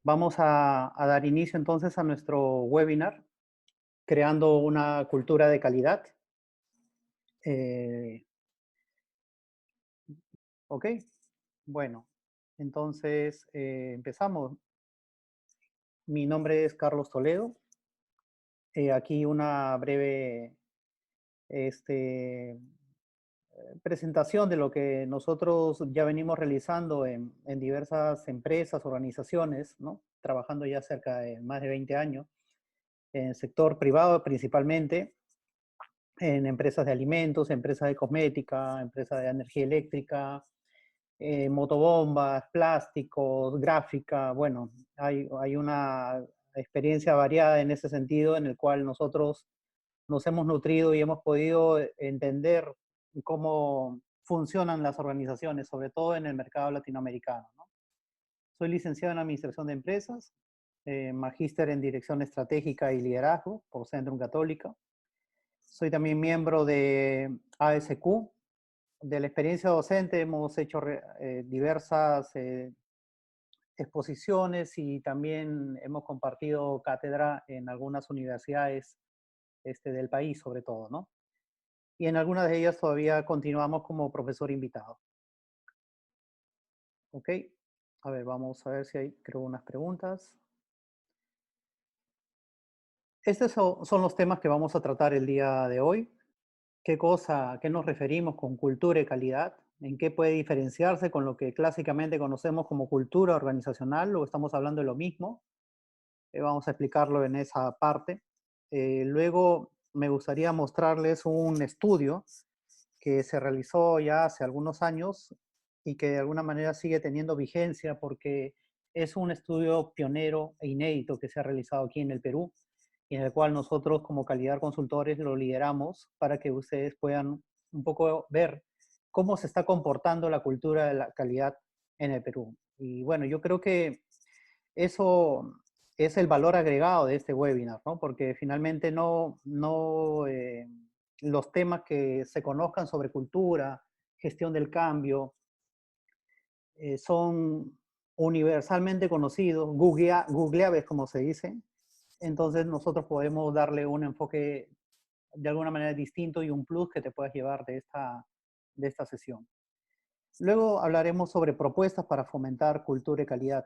Vamos a dar inicio entonces a nuestro webinar, creando una cultura de calidad. Eh, ok, bueno, entonces empezamos. Mi nombre es Carlos Toledo. Aquí una breve este, presentación de lo que nosotros ya venimos realizando en diversas empresas, organizaciones, ¿no? Trabajando ya cerca de más de 20 años, en el sector privado principalmente, en empresas de alimentos, empresas de cosmética, empresas de energía eléctrica, motobombas, plásticos, gráfica. Bueno, hay una experiencia variada en ese sentido, en el cual nosotros nos hemos nutrido y hemos podido entender cómo funcionan las organizaciones, sobre todo en el mercado latinoamericano, ¿no? Soy licenciado en Administración de Empresas, magíster en Dirección Estratégica y Liderazgo por Centrum Católica. Soy también miembro de ASQ. De la experiencia docente hemos hecho diversas exposiciones y también hemos compartido cátedra en algunas universidades del país, sobre todo, ¿no? Y en algunas de ellas todavía continuamos como profesor invitado. ¿Ok? A ver, vamos a ver si hay, creo, unas preguntas. Estos son los temas que vamos a tratar el día de hoy. ¿A qué nos referimos con cultura y calidad? ¿En qué puede diferenciarse con lo que clásicamente conocemos como cultura organizacional? ¿O estamos hablando de lo mismo? Vamos a explicarlo en esa parte. Luego me gustaría mostrarles un estudio que se realizó ya hace algunos años y que de alguna manera sigue teniendo vigencia porque es un estudio pionero e inédito que se ha realizado aquí en el Perú y en el cual nosotros como calidad consultores lo lideramos para que ustedes puedan un poco ver cómo se está comportando la cultura de la calidad en el Perú. Y bueno, yo creo que eso es el valor agregado de este webinar, ¿no? Porque finalmente los temas que se conozcan sobre cultura, gestión del cambio, son universalmente conocidos, googleables como se dice. Entonces nosotros podemos darle un enfoque de alguna manera distinto y un plus que te puedas llevar de esta sesión. Luego hablaremos sobre propuestas para fomentar cultura y calidad,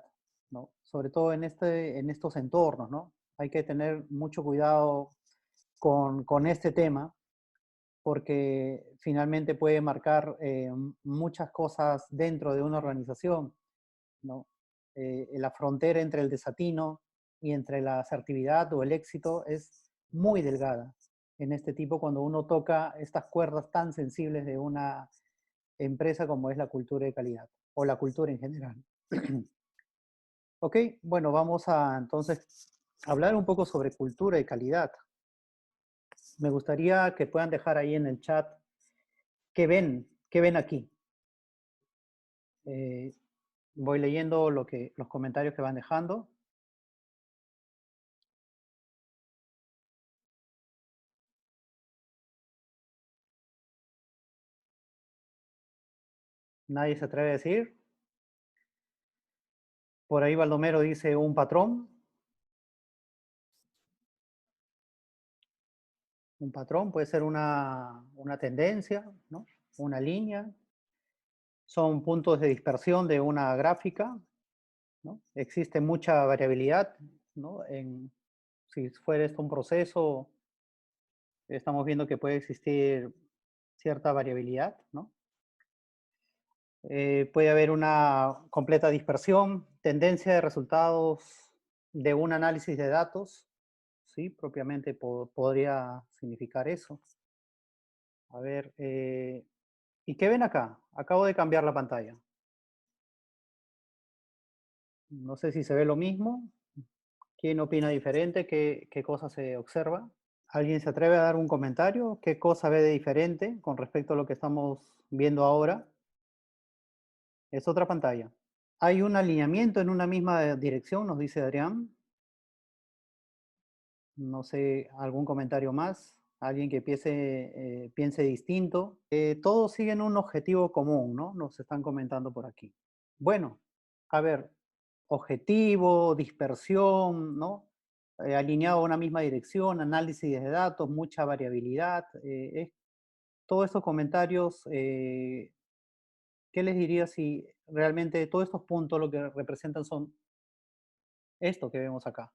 ¿no? Sobre todo en estos entornos, ¿no? Hay que tener mucho cuidado con este tema porque finalmente puede marcar muchas cosas dentro de una organización, ¿no? La frontera entre el desatino y entre la asertividad o el éxito es muy delgada en este tipo cuando uno toca estas cuerdas tan sensibles de una empresa como es la cultura de calidad o la cultura en general. Ok, bueno, vamos a entonces hablar un poco sobre cultura y calidad. Me gustaría que puedan dejar ahí en el chat qué ven aquí. Eh, Voy leyendo los comentarios que van dejando. Nadie se atreve a decir. Por ahí Baldomero dice un patrón. Un patrón puede ser una tendencia, ¿no? Una línea. Son puntos de dispersión de una gráfica, ¿no? Existe mucha variabilidad, ¿no? Si fuera esto un proceso, estamos viendo que puede existir cierta variabilidad, ¿no? Puede haber una completa dispersión, tendencia de resultados de un análisis de datos, ¿sí? Propiamente podría significar eso. A ver, ¿y qué ven acá? Acabo de cambiar la pantalla. No sé si se ve lo mismo. ¿Quién opina diferente? ¿Qué cosa se observa? ¿Alguien se atreve a dar un comentario? ¿Qué cosa ve de diferente con respecto a lo que estamos viendo ahora? Es otra pantalla. Hay un alineamiento en una misma dirección, nos dice Adrián. No sé, algún comentario más. Alguien que piense distinto. Todos siguen un objetivo común, ¿no? Nos están comentando por aquí. Bueno, a ver, objetivo, dispersión, ¿no? Alineado a una misma dirección, análisis de datos, mucha variabilidad. Todos estos comentarios, ¿qué les diría si realmente todos estos puntos lo que representan son esto que vemos acá?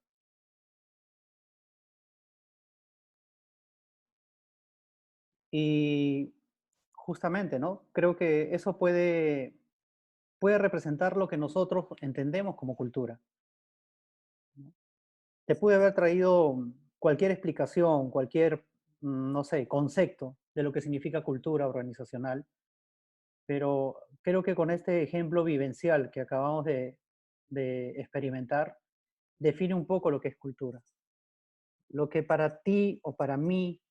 Y justamente, ¿no? Creo que eso puede representar lo que nosotros entendemos como cultura, ¿no? Te pude haber traído cualquier explicación, cualquier, no sé, concepto de lo que significa cultura organizacional, pero creo que con este ejemplo vivencial que acabamos de experimentar, define un poco lo que es cultura. Lo que para ti o para mí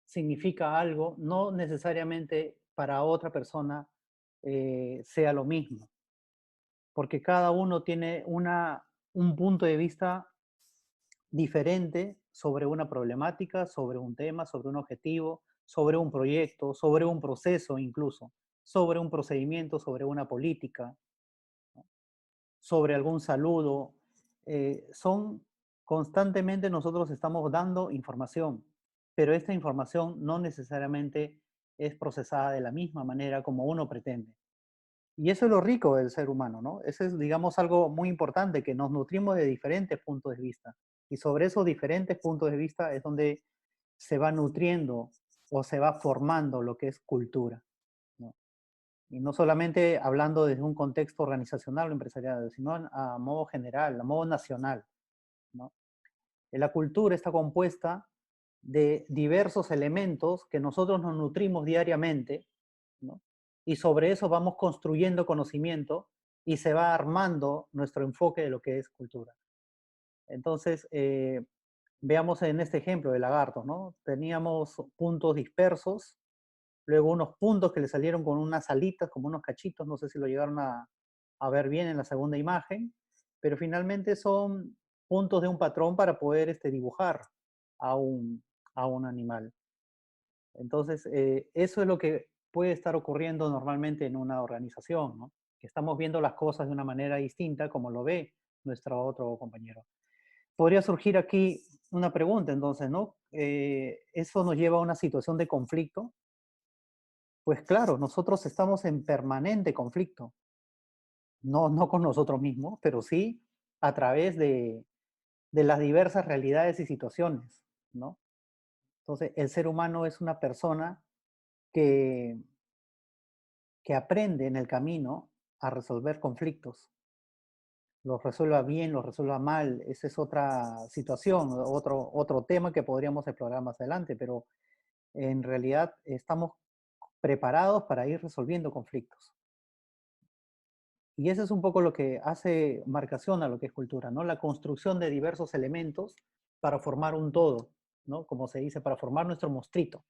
significa algo, no necesariamente para otra persona sea lo mismo, porque cada uno tiene un punto de vista diferente sobre una problemática, sobre un tema, sobre un objetivo, sobre un proyecto, sobre un proceso incluso, sobre un procedimiento, sobre una política, sobre algún saludo. Son constantemente nosotros estamos dando información, pero esta información no necesariamente es procesada de la misma manera como uno pretende. Y eso es lo rico del ser humano, ¿no? Eso es, digamos, algo muy importante, que nos nutrimos de diferentes puntos de vista. Y sobre esos diferentes puntos de vista es donde se va nutriendo o se va formando lo que es cultura, ¿no? Y no solamente hablando desde un contexto organizacional o empresarial, sino a modo general, a modo nacional, ¿no? La cultura está compuesta de diversos elementos que nosotros nos nutrimos diariamente, ¿no? Y sobre eso vamos construyendo conocimiento y se va armando nuestro enfoque de lo que es cultura. Entonces, veamos en este ejemplo de lagartos, ¿no? Teníamos puntos dispersos, luego unos puntos que le salieron con unas alitas, como unos cachitos, no sé si lo llegaron a ver bien en la segunda imagen, pero finalmente son puntos de un patrón para poder dibujar a un, a un animal. Entonces, eso es lo que puede estar ocurriendo normalmente en una organización, ¿no? Que estamos viendo las cosas de una manera distinta como lo ve nuestro otro compañero. Podría surgir aquí una pregunta, entonces, ¿no? ¿Eso nos lleva a una situación de conflicto? Pues claro, nosotros estamos en permanente conflicto, no con nosotros mismos, pero sí a través de las diversas realidades y situaciones, ¿no? Entonces, el ser humano es una persona que, que aprende en el camino a resolver conflictos, los resuelva bien, los resuelva mal, esa es otra situación, otro tema que podríamos explorar más adelante, pero en realidad estamos preparados para ir resolviendo conflictos. Y eso es un poco lo que hace marcación a lo que es cultura, ¿no? La construcción de diversos elementos para formar un todo, ¿no? Como se dice, para formar nuestro mostrito.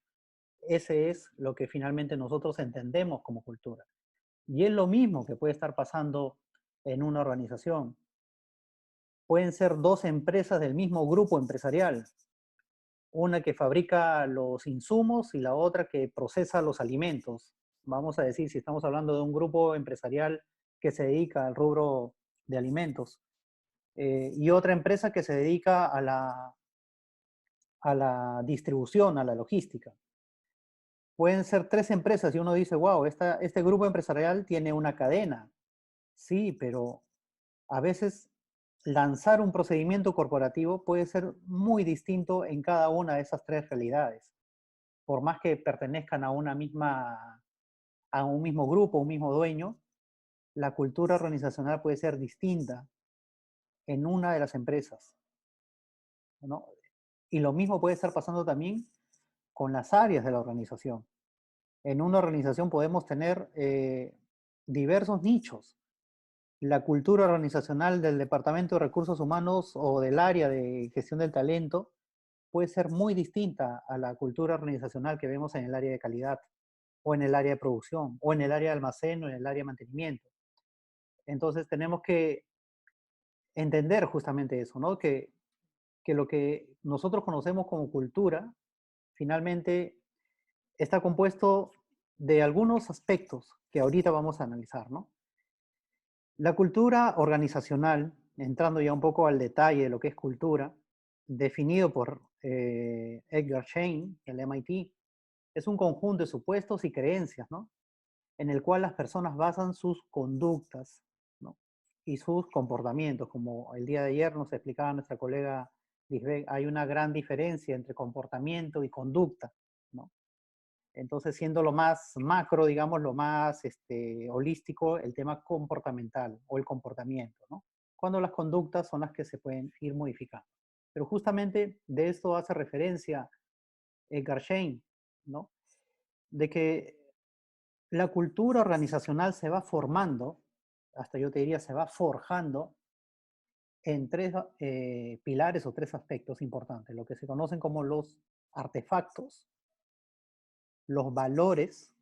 Ese es lo que finalmente nosotros entendemos como cultura. Y es lo mismo que puede estar pasando en una organización. Pueden ser dos empresas del mismo grupo empresarial, una que fabrica los insumos y la otra que procesa los alimentos. Vamos a decir, si estamos hablando de un grupo empresarial que se dedica al rubro de alimentos, y otra empresa que se dedica a la distribución, a la logística. Pueden ser tres empresas y uno dice, wow, este grupo empresarial tiene una cadena. Sí, pero a veces lanzar un procedimiento corporativo puede ser muy distinto en cada una de esas tres realidades. Por más que pertenezcan a un mismo grupo, un mismo dueño, la cultura organizacional puede ser distinta en una de las empresas, ¿no? Y lo mismo puede estar pasando también con las áreas de la organización. En una organización podemos tener diversos nichos. La cultura organizacional del Departamento de Recursos Humanos o del área de gestión del talento puede ser muy distinta a la cultura organizacional que vemos en el área de calidad, o en el área de producción, o en el área de almacén, o en el área de mantenimiento. Entonces tenemos que entender justamente eso, ¿no? Que lo que nosotros conocemos como cultura finalmente está compuesto de algunos aspectos que ahorita vamos a analizar, ¿no? La cultura organizacional, entrando ya un poco al detalle de lo que es cultura, definido por Edgar Schein, el MIT, es un conjunto de supuestos y creencias, ¿no? En el cual las personas basan sus conductas, ¿no? Y sus comportamientos. Como el día de ayer nos explicaba nuestra colega Lisbeth, hay una gran diferencia entre comportamiento y conducta, ¿no? Entonces, siendo lo más macro, digamos, lo más holístico, el tema comportamental o el comportamiento, ¿no? Cuando las conductas son las que se pueden ir modificando. Pero justamente de esto hace referencia Edgar Schein, ¿no? De que la cultura organizacional se va formando, hasta yo te diría, se va forjando en tres pilares o tres aspectos importantes, lo que se conocen como los artefactos, los valores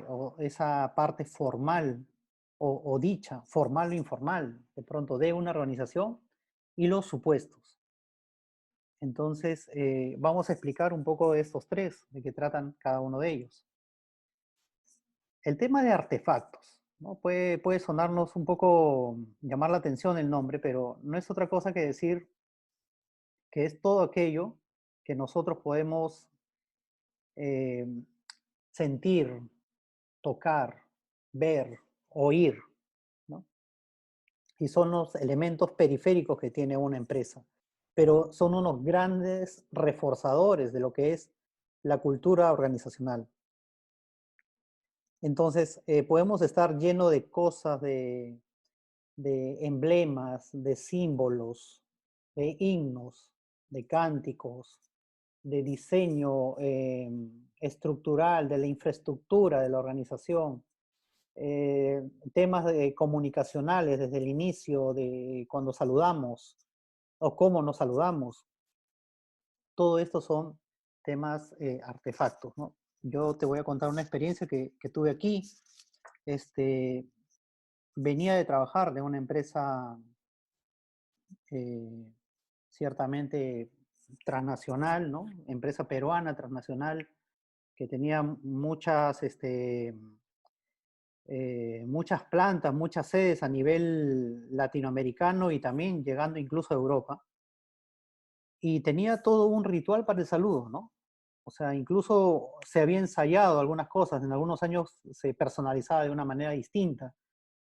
o esa parte formal o dicha, formal o informal, de pronto de una organización, y los supuestos. Entonces, vamos a explicar un poco de estos tres, de qué tratan cada uno de ellos. El tema de artefactos, ¿no? Puede sonarnos un poco, llamar la atención el nombre, pero no es otra cosa que decir que es todo aquello que nosotros podemos eh, sentir, tocar, ver, oír, ¿no? Y son los elementos periféricos que tiene una empresa, pero son unos grandes reforzadores de lo que es la cultura organizacional. Entonces, podemos estar lleno de cosas, de emblemas, de símbolos, de himnos, de cánticos, de diseño estructural, de la infraestructura de la organización, temas comunicacionales desde el inicio, de cuando saludamos o cómo nos saludamos. Todo esto son temas artefactos, ¿no? Yo te voy a contar una experiencia que tuve aquí. Este, venía de trabajar de una empresa eh, ciertamente transnacional, ¿no? Empresa peruana transnacional que tenía muchas plantas, muchas sedes a nivel latinoamericano y también llegando incluso a Europa. Y tenía todo un ritual para el saludo, ¿no? O sea, incluso se había ensayado algunas cosas, en algunos años se personalizaba de una manera distinta.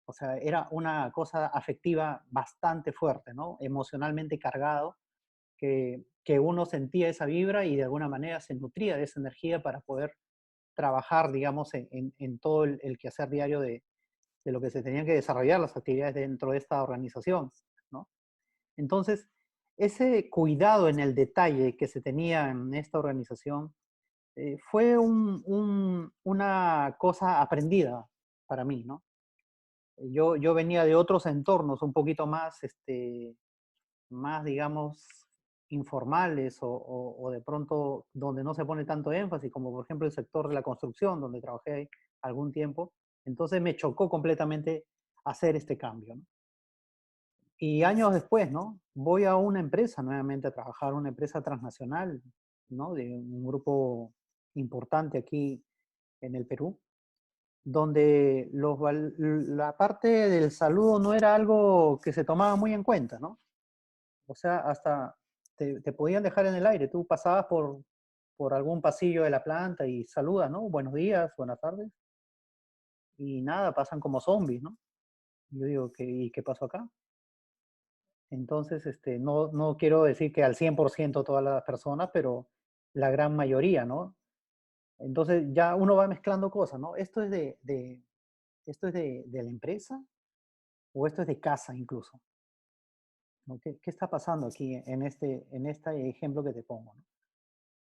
O sea, era una cosa afectiva bastante fuerte, ¿no? Emocionalmente cargado, que uno sentía esa vibra y de alguna manera se nutría de esa energía para poder trabajar, digamos, en todo el quehacer diario de lo que se tenían que desarrollar las actividades dentro de esta organización, ¿no? Entonces, ese cuidado en el detalle que se tenía en esta organización fue una cosa aprendida para mí, ¿no? Yo venía de otros entornos un poquito más, más, digamos, informales o de pronto donde no se pone tanto énfasis, como por ejemplo el sector de la construcción, donde trabajé algún tiempo. Entonces me chocó completamente hacer este cambio, ¿no? Y años después, ¿no? Voy a una empresa nuevamente a trabajar, una empresa transnacional, ¿no? De un grupo importante aquí en el Perú, donde la parte del saludo no era algo que se tomaba muy en cuenta, ¿no? O sea, hasta te podían dejar en el aire. Tú pasabas por algún pasillo de la planta y saludas, ¿no? Buenos días, buenas tardes. Y nada, pasan como zombies, ¿no? Yo digo, ¿y qué pasó acá? Entonces, no quiero decir que al 100% todas las personas, pero la gran mayoría, ¿no? Entonces ya uno va mezclando cosas, ¿no? ¿Esto es de la empresa o esto es de casa incluso? ¿No? ¿Qué está pasando aquí en este ejemplo que te pongo, ¿no?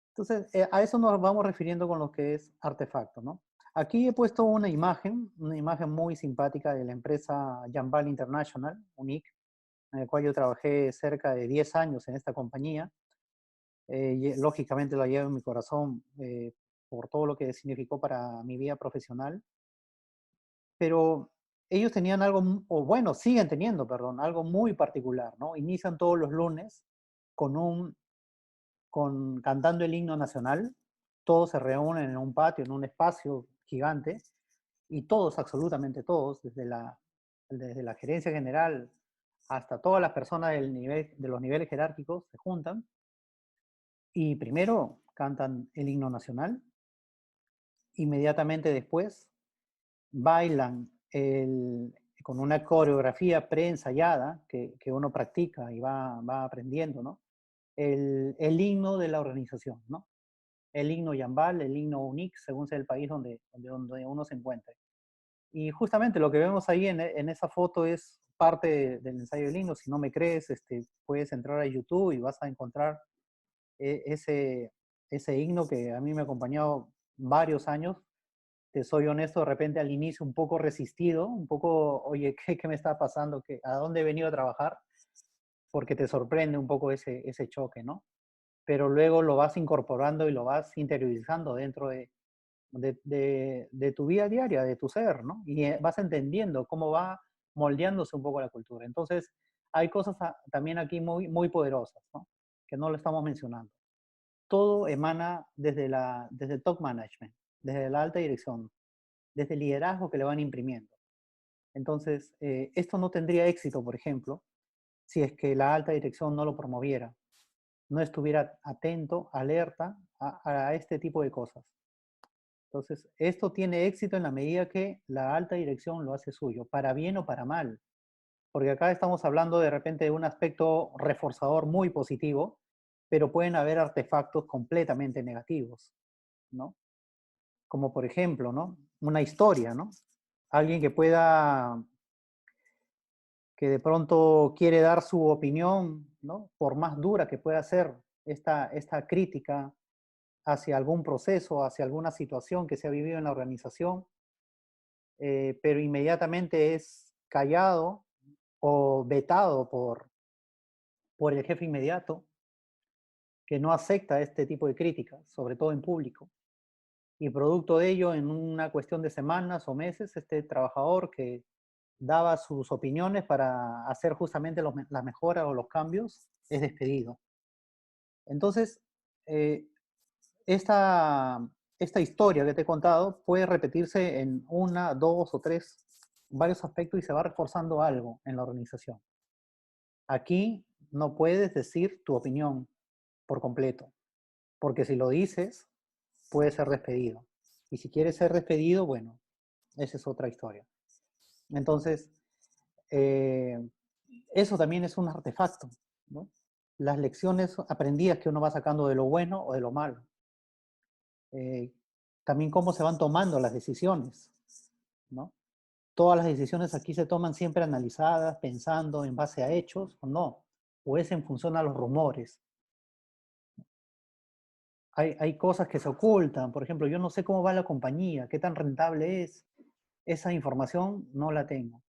Entonces, a eso nos vamos refiriendo con lo que es artefacto, ¿no? Aquí he puesto una imagen muy simpática de la empresa Jambal International, UNIC, en el cual yo trabajé cerca de 10 años en esta compañía. Lógicamente la llevo en mi corazón por todo lo que significó para mi vida profesional, pero ellos tenían algo, o bueno, siguen teniendo, perdón, algo muy particular, ¿no? Inician todos los lunes con cantando el himno nacional, todos se reúnen en un patio, en un espacio gigante, y todos, absolutamente todos, desde la gerencia general hasta todas las personas de los niveles jerárquicos se juntan y primero cantan el himno nacional, inmediatamente después bailan con una coreografía preensayada que uno practica y va aprendiendo, ¿no? El himno de la organización, ¿no? El himno Yambal, el himno UNIC, según sea el país donde uno se encuentre. Y justamente lo que vemos ahí en esa foto es parte del ensayo del himno. Si no me crees, puedes entrar a YouTube y vas a encontrar ese, ese himno que a mí me ha acompañado varios años. Te soy honesto, de repente al inicio un poco resistido, un poco, oye, ¿qué me está pasando? ¿A dónde he venido a trabajar? Porque te sorprende un poco ese choque, ¿no? Pero luego lo vas incorporando y lo vas interiorizando dentro de tu vida diaria, de tu ser, ¿no? Y vas entendiendo cómo va moldeándose un poco la cultura. Entonces, hay cosas también aquí muy poderosas, ¿no? Que no lo estamos mencionando. Todo emana desde el top management, desde la alta dirección, desde el liderazgo que le van imprimiendo. Entonces, esto no tendría éxito, por ejemplo, si es que la alta dirección no lo promoviera, no estuviera atento, alerta a este tipo de cosas. Entonces, esto tiene éxito en la medida que la alta dirección lo hace suyo, para bien o para mal. Porque acá estamos hablando de repente de un aspecto reforzador muy positivo, pero pueden haber artefactos completamente negativos, ¿no? Como por ejemplo, ¿no? Una historia, ¿no? Alguien que de pronto quiere dar su opinión, ¿no? Por más dura que pueda ser esta crítica hacia algún proceso, hacia alguna situación que se ha vivido en la organización, pero inmediatamente es callado o vetado por el jefe inmediato, que no acepta este tipo de críticas, sobre todo en público. Y producto de ello, en una cuestión de semanas o meses, este trabajador que daba sus opiniones para hacer justamente las mejoras o los cambios, es despedido. Entonces, eh, esta, esta historia que te he contado puede repetirse en una, dos o tres, varios aspectos y se va reforzando algo en la organización. Aquí no puedes decir tu opinión por completo, porque si lo dices, puedes ser despedido. Y si quieres ser despedido, bueno, esa es otra historia. Entonces, eh, eso también es un artefacto, ¿no? Las lecciones aprendidas que uno va sacando de lo bueno o de lo malo. Eh, también cómo se van tomando las decisiones, ¿no? Todas las decisiones aquí se toman siempre analizadas, pensando en base a hechos o no, o es en función a los rumores. Hay cosas que se ocultan, por ejemplo, yo no sé cómo va la compañía, qué tan rentable es, esa información no la tengo.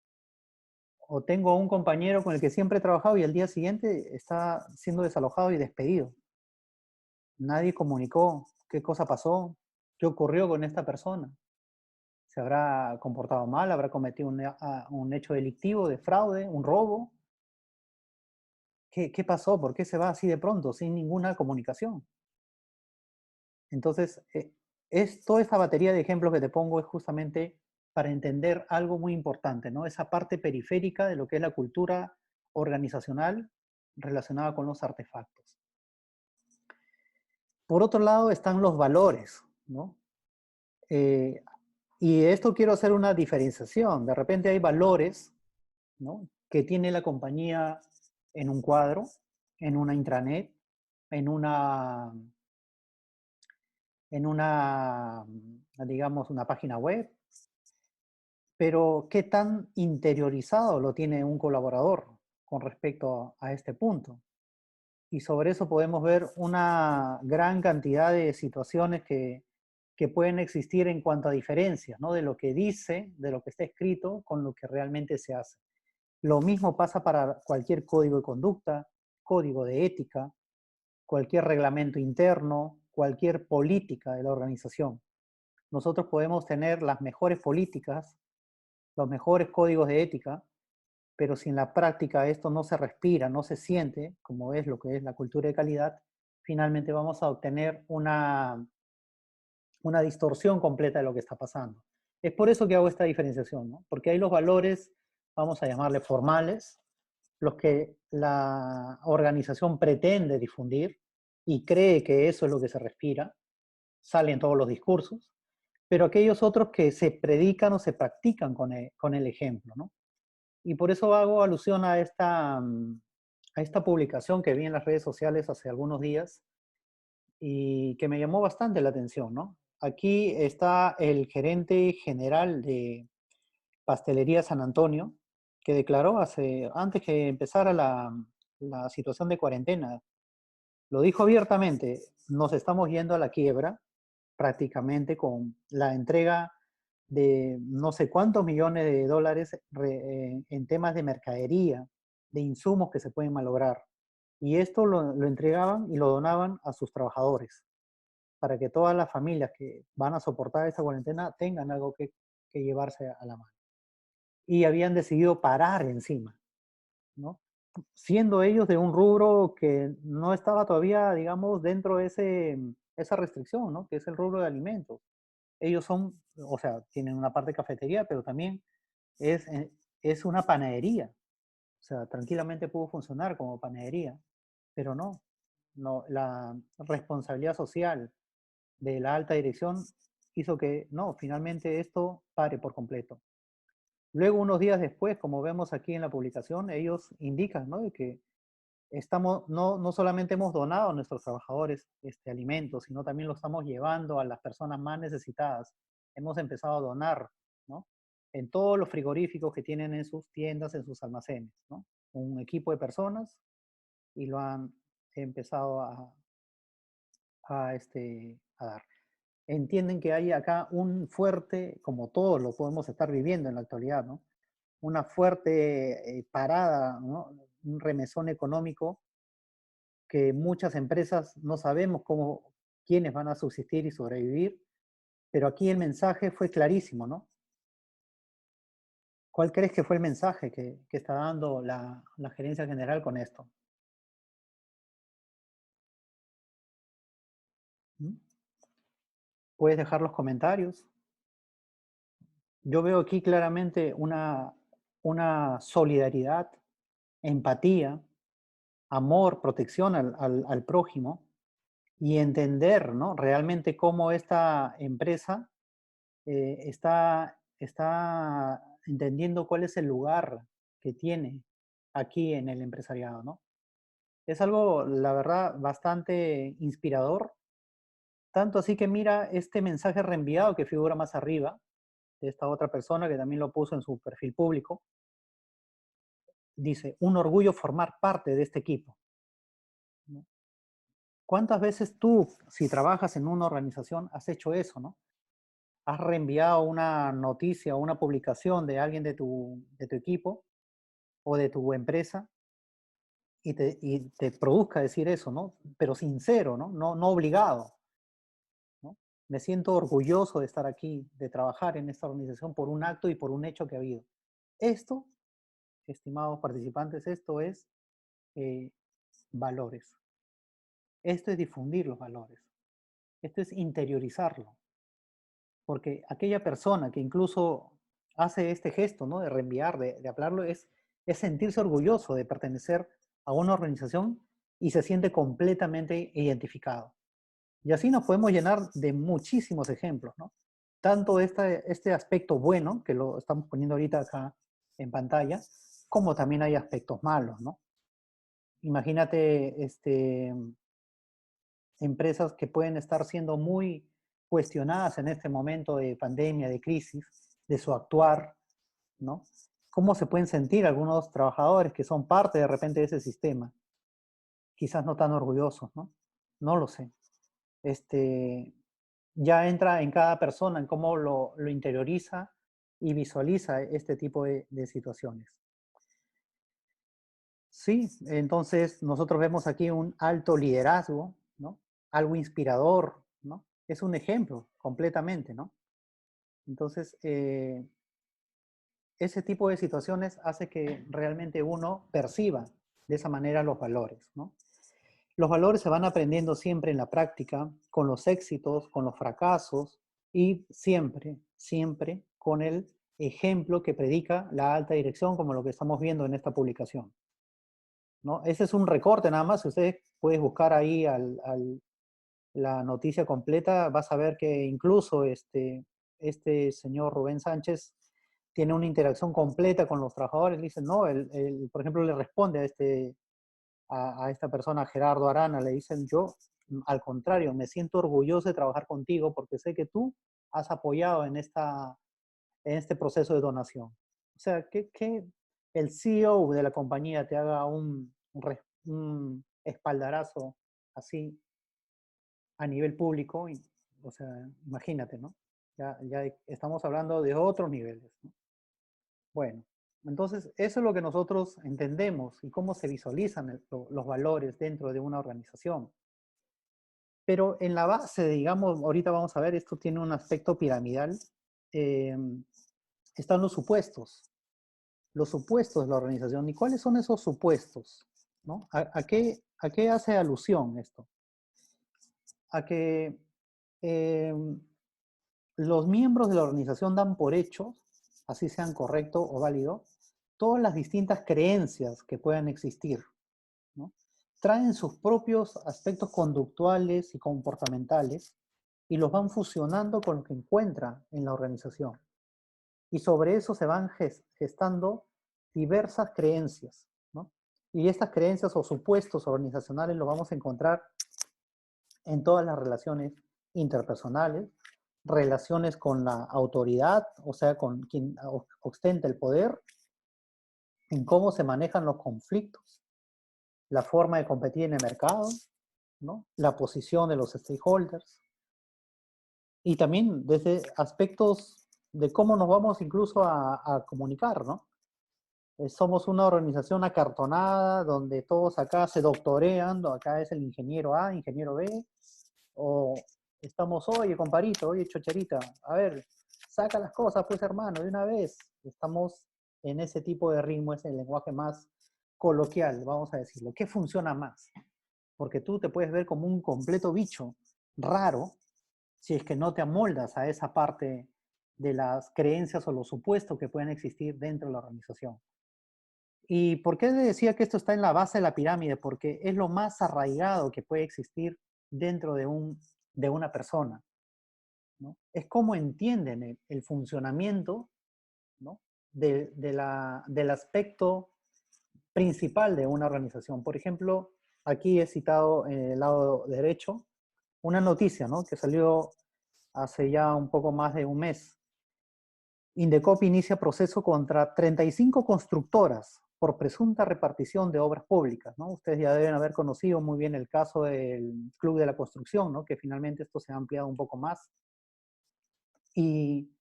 O tengo un compañero con el que siempre he trabajado y al día siguiente está siendo desalojado y despedido. Nadie comunicó qué cosa pasó, qué ocurrió con esta persona. ¿Se habrá comportado mal? ¿Habrá cometido un hecho delictivo de fraude, un robo? ¿Qué pasó? ¿Por qué se va así de pronto, sin ninguna comunicación? Entonces, toda esta batería de ejemplos que te pongo es justamente para entender algo muy importante, ¿no? Esa parte periférica de lo que es la cultura organizacional relacionada con los artefactos. Por otro lado están los valores, ¿no? Eh, y esto quiero hacer una diferenciación. De repente hay valores, ¿no? Que tiene la compañía en un cuadro, en una intranet, en una, digamos, una página web, pero ¿qué tan interiorizado lo tiene un colaborador con respecto a este punto? Y sobre eso podemos ver una gran cantidad de situaciones que pueden existir en cuanto a diferencias, ¿no? De lo que dice, de lo que está escrito, con lo que realmente se hace. Lo mismo pasa para cualquier código de conducta, código de ética, cualquier reglamento interno, cualquier política de la organización. Nosotros podemos tener las mejores políticas, los mejores códigos de ética, pero si en la práctica esto no se respira, no se siente, como es lo que es la cultura de calidad, finalmente vamos a obtener una distorsión completa de lo que está pasando. Es por eso que hago esta diferenciación, ¿no? Porque hay los valores, vamos a llamarle formales, los que la organización pretende difundir y cree que eso es lo que se respira, salen todos los discursos, pero aquellos otros que se predican o se practican con el ejemplo, ¿no? Y por eso hago alusión a esta publicación que vi en las redes sociales hace algunos días y que me llamó bastante la atención, ¿no? Aquí está el gerente general de Pastelería San Antonio, que declaró antes que empezara la situación de cuarentena, lo dijo abiertamente, nos estamos yendo a la quiebra prácticamente con la entrega de no sé cuántos millones de dólares en temas de mercadería, de insumos que se pueden malograr. Y esto lo entregaban y lo donaban a sus trabajadores, para que todas las familias que van a soportar esta cuarentena tengan algo que llevarse a la mano. Y habían decidido parar encima, ¿no? Siendo ellos de un rubro que no estaba todavía, digamos, dentro de esa restricción, ¿no? Que es el rubro de alimentos. Ellos son, o sea, tienen una parte de cafetería, pero también es, eh, es una panadería. O sea, tranquilamente pudo funcionar como panadería, pero no, la responsabilidad social de la alta dirección hizo que, no, finalmente esto pare por completo. Luego, unos días después, como vemos aquí en la publicación, ellos indican, ¿no? De que no solamente hemos donado a nuestros trabajadores alimentos, sino también lo estamos llevando a las personas más necesitadas. Hemos empezado a donar, ¿no? En todos los frigoríficos que tienen en sus tiendas, en sus almacenes, ¿no? Un equipo de personas y lo han empezado a dar. Entienden que hay acá un fuerte, como todos lo podemos estar viviendo en la actualidad, ¿no? Una fuerte parada, ¿no? Un remesón económico que muchas empresas no sabemos quiénes van a subsistir y sobrevivir, pero aquí el mensaje fue clarísimo, ¿no? ¿Cuál crees que fue el mensaje que está dando la gerencia general con esto? ¿Mm? Puedes dejar los comentarios. Yo veo aquí claramente una solidaridad, empatía, amor, protección al prójimo y entender, ¿no? Realmente cómo esta empresa está entendiendo cuál es el lugar que tiene aquí en el empresariado, ¿no? Es algo, la verdad, bastante inspirador, tanto así que mira este mensaje reenviado que figura más arriba, de esta otra persona que también lo puso en su perfil público, dice, un orgullo formar parte de este equipo, ¿no? ¿Cuántas veces tú, si trabajas en una organización, has hecho eso, ¿no? Has reenviado una noticia o una publicación de alguien de tu equipo o de tu empresa y te produzca decir eso, ¿no? Pero sincero, ¿no? No obligado, ¿no? Me siento orgulloso de estar aquí, de trabajar en esta organización por un acto y por un hecho que ha habido. Esto, estimados participantes, esto es eh, valores. Esto es difundir los valores. Esto es interiorizarlo. Porque aquella persona que incluso hace este gesto, ¿no? De reenviar, de hablarlo, es sentirse orgulloso de pertenecer a una organización y se siente completamente identificado. Y así nos podemos llenar de muchísimos ejemplos, ¿no? Tanto este aspecto bueno, que lo estamos poniendo ahorita acá en pantalla, como también hay aspectos malos, ¿no? Imagínate empresas que pueden estar siendo muy cuestionadas en este momento de pandemia, de crisis, de su actuar, ¿no? ¿Cómo se pueden sentir algunos trabajadores que son parte de repente de ese sistema? Quizás no tan orgullosos, ¿no? No lo sé. Este, ya entra en cada persona, en cómo lo interioriza y visualiza este tipo de situaciones. Sí, entonces nosotros vemos aquí un alto liderazgo, ¿no? Algo inspirador, ¿no? Es un ejemplo completamente, ¿no? Entonces, ese tipo de situaciones hace que realmente uno perciba de esa manera los valores, ¿no? Los valores se van aprendiendo siempre en la práctica, con los éxitos, con los fracasos Y siempre, siempre con el ejemplo que predica la alta dirección, como lo que estamos viendo en esta publicación, ¿no? Ese es un recorte nada más. Si ustedes pueden buscar ahí la noticia completa, vas a ver que incluso este señor Rubén Sánchez tiene una interacción completa con los trabajadores. Dicen, no, por ejemplo, le responde a esta persona, Gerardo Arana, le dicen, yo, al contrario, me siento orgulloso de trabajar contigo porque sé que tú has apoyado en este proceso de donación. O sea, que el CEO de la compañía te haga un espaldarazo así a nivel público, o sea, imagínate, ¿no? Ya estamos hablando de otros niveles, ¿no? Bueno, entonces eso es lo que nosotros entendemos y cómo se visualizan los valores dentro de una organización. Pero en la base, digamos, ahorita vamos a ver, esto tiene un aspecto piramidal, eh, están los supuestos de la organización. ¿Y cuáles son esos supuestos? ¿No? ¿A qué hace alusión esto? A que eh, los miembros de la organización dan por hechos, así sean correctos o válidos, todas las distintas creencias que puedan existir, ¿no? Traen sus propios aspectos conductuales y comportamentales y los van fusionando con lo que encuentran en la organización. Y sobre eso se van gestando diversas creencias, ¿no? Y estas creencias o supuestos organizacionales los vamos a encontrar en todas las relaciones interpersonales, relaciones con la autoridad, o sea, con quien ostenta el poder, en cómo se manejan los conflictos, la forma de competir en el mercado, ¿no? La posición de los stakeholders, y también desde aspectos de cómo nos vamos incluso a comunicar, ¿no? Somos una organización acartonada donde todos acá se doctorean, acá es el ingeniero A, ingeniero B, o estamos, oye, comparito, oye, chocherita, a ver, saca las cosas, pues hermano, de una vez. Estamos en ese tipo de ritmo, es el lenguaje más coloquial, vamos a decirlo. ¿Qué funciona más? Porque tú te puedes ver como un completo bicho raro si es que no te amoldas a esa parte de las creencias o los supuestos que pueden existir dentro de la organización. ¿Y por qué decía que esto está en la base de la pirámide? Porque es lo más arraigado que puede existir dentro de una persona, ¿no? Es cómo entienden el funcionamiento, ¿no? Del aspecto principal de una organización. Por ejemplo, aquí he citado en el lado derecho una noticia, ¿no? Que salió hace ya un poco más de un mes. Indecop inicia proceso contra 35 constructoras por presunta repartición de obras públicas, ¿no? Ustedes ya deben haber conocido muy bien el caso del Club de la Construcción, ¿no? Que finalmente esto se ha ampliado un poco más. Y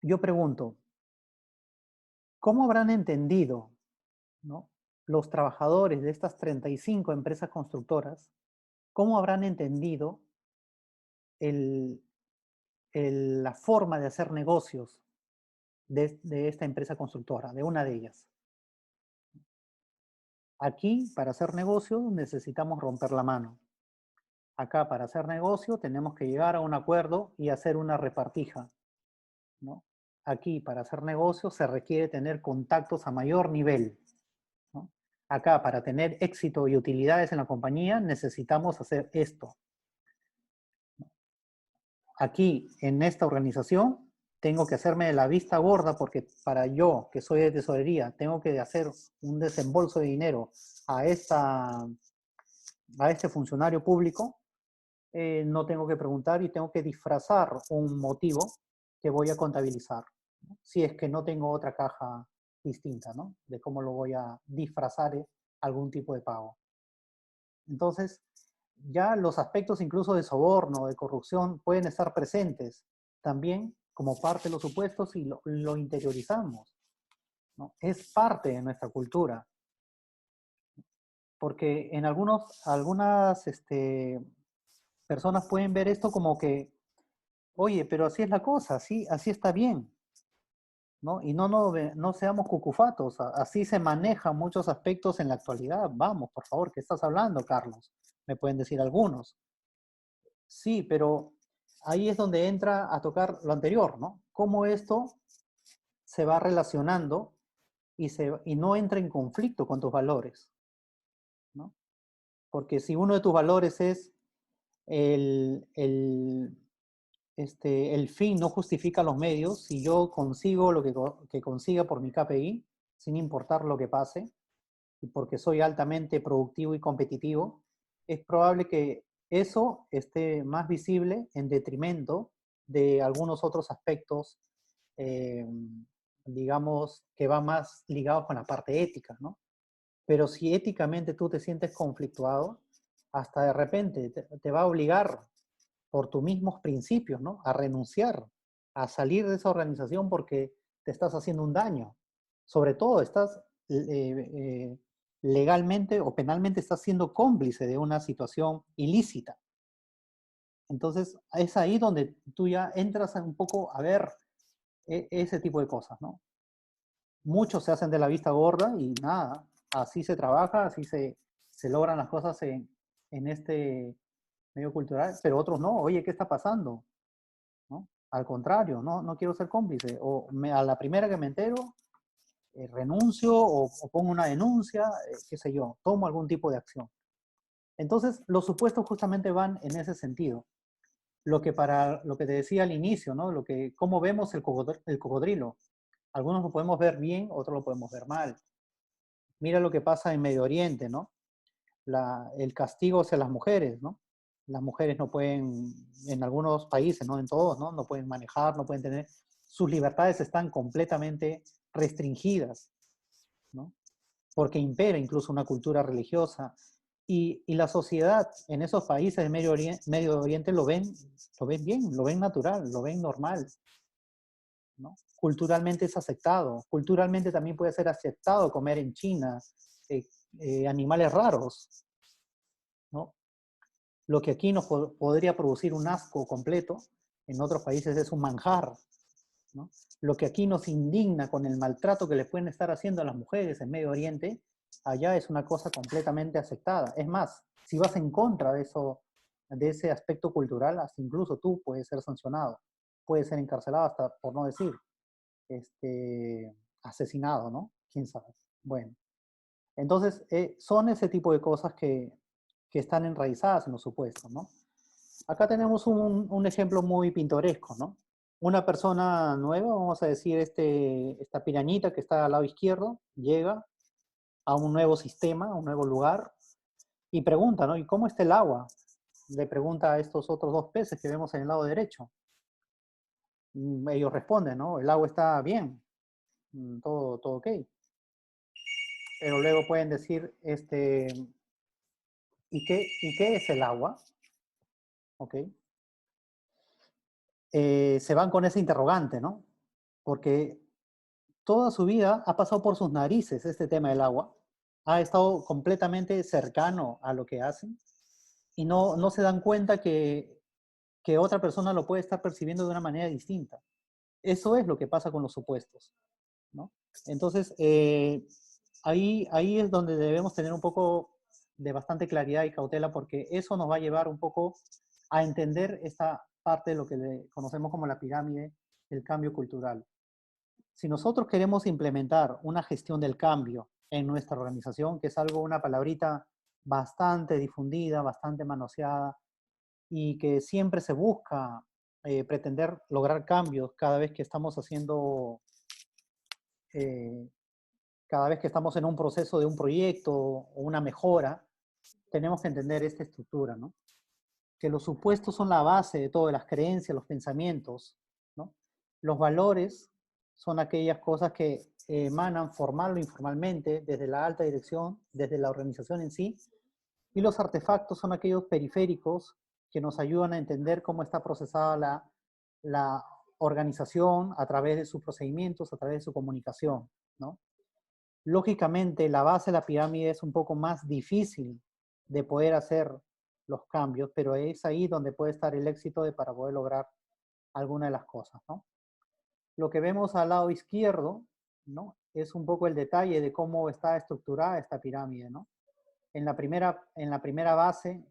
yo pregunto, ¿cómo habrán entendido, ¿no? Los trabajadores de estas 35 empresas constructoras, cómo habrán entendido el, la forma de hacer negocios de esta empresa constructora, de una de ellas? Aquí, para hacer negocio, necesitamos romper la mano. Acá, para hacer negocio, tenemos que llegar a un acuerdo y hacer una repartija, ¿no? Aquí, para hacer negocio, se requiere tener contactos a mayor nivel, ¿no? Acá, para tener éxito y utilidades en la compañía, necesitamos hacer esto. Aquí, en esta organización, tengo que hacerme de la vista gorda porque para yo, que soy de tesorería, tengo que hacer un desembolso de dinero a, a este funcionario público, no tengo que preguntar y tengo que disfrazar un motivo que voy a contabilizar, ¿no? Si es que no tengo otra caja distinta, ¿no? De cómo lo voy a disfrazar algún tipo de pago. Entonces, ya los aspectos incluso de soborno, de corrupción, pueden estar presentes también como parte de los supuestos y lo interiorizamos, ¿no? Es parte de nuestra cultura. Porque en algunas personas pueden ver esto como que, oye, pero así es la cosa, así está bien, ¿no? Y no seamos cucufatos, así se manejan muchos aspectos en la actualidad. Vamos, por favor, ¿qué estás hablando, Carlos? Me pueden decir algunos. Sí, pero ahí es donde entra a tocar lo anterior, ¿no? Cómo esto se va relacionando y no entra en conflicto con tus valores, ¿no? Porque si uno de tus valores es el, el, el fin no justifica los medios, si yo consigo lo que consiga por mi KPI, sin importar lo que pase, y porque soy altamente productivo y competitivo, es probable que eso esté más visible en detrimento de algunos otros aspectos, eh, digamos, que van más ligados con la parte ética, ¿no? Pero si éticamente tú te sientes conflictuado, hasta de repente te va a obligar por tus mismos principios, ¿no? A renunciar, a salir de esa organización porque te estás haciendo un daño. Sobre todo, estás legalmente o penalmente estás siendo cómplice de una situación ilícita. Entonces, es ahí donde tú ya entras un poco a ver ese tipo de cosas, ¿no? Muchos se hacen de la vista gorda y nada, así se trabaja, así se logran las cosas en este medio cultural, pero otros no. Oye, ¿qué está pasando? ¿No? Al contrario, no quiero ser cómplice. O a la primera que me entero, renuncio o pongo una denuncia, qué sé yo, tomo algún tipo de acción. Entonces, los supuestos justamente van en ese sentido. Lo que te decía al inicio, ¿no? Cómo vemos el cocodrilo. Algunos lo podemos ver bien, otros lo podemos ver mal. Mira lo que pasa en Medio Oriente, ¿no? El castigo hacia las mujeres, ¿no? Las mujeres no pueden, en algunos países, no en todos, ¿no? No pueden manejar, no pueden tener, sus libertades están completamente restringidas, ¿no? Porque impera incluso una cultura religiosa. Y la sociedad en esos países de Medio Oriente lo ven bien, lo ven natural, lo ven normal, ¿no? Culturalmente es aceptado. Culturalmente también puede ser aceptado comer en China animales raros, ¿no? Lo que aquí nos podría producir un asco completo, en otros países es un manjar, ¿no? Lo que aquí nos indigna con el maltrato que le pueden estar haciendo a las mujeres en Medio Oriente, allá es una cosa completamente aceptada. Es más, si vas en contra de eso, de ese aspecto cultural, hasta incluso tú puedes ser sancionado, puedes ser encarcelado hasta, por no decir, asesinado, ¿no? ¿Quién sabe? Bueno, entonces son ese tipo de cosas que están enraizadas en los supuestos, ¿no? Acá tenemos un ejemplo muy pintoresco, ¿no? Una persona nueva, vamos a decir, esta pirañita que está al lado izquierdo, llega a un nuevo sistema, a un nuevo lugar, y pregunta, ¿no? ¿Y cómo está el agua? Le pregunta a estos otros dos peces que vemos en el lado derecho. Ellos responden, ¿no? El agua está bien, todo ok. Pero luego pueden decir, ¿y qué es el agua? ¿Ok? Se van con ese interrogante, ¿no? Porque toda su vida ha pasado por sus narices este tema del agua, ha estado completamente cercano a lo que hacen y no se dan cuenta que otra persona lo puede estar percibiendo de una manera distinta. Eso es lo que pasa con los supuestos, ¿no? Entonces, ahí es donde debemos tener un poco de bastante claridad y cautela porque eso nos va a llevar un poco a entender esta parte de lo que conocemos como la pirámide del cambio cultural. Si nosotros queremos implementar una gestión del cambio en nuestra organización, que es algo, una palabrita bastante difundida, bastante manoseada, y que siempre se busca pretender lograr cambios cada vez que estamos haciendo, eh, cada vez que estamos en un proceso de un proyecto o una mejora, tenemos que entender esta estructura, ¿no? Que los supuestos son la base de todas las creencias, los pensamientos, ¿no? Los valores son aquellas cosas que emanan formal o informalmente desde la alta dirección, desde la organización en sí, y los artefactos son aquellos periféricos que nos ayudan a entender cómo está procesada la organización a través de sus procedimientos, a través de su comunicación, ¿no? Lógicamente, la base de la pirámide es un poco más difícil de poder hacer los cambios, pero es ahí donde puede estar el éxito para poder lograr alguna de las cosas, ¿no? Lo que vemos al lado izquierdo, ¿no? Es un poco el detalle de cómo está estructurada esta pirámide, ¿no? En la primera base,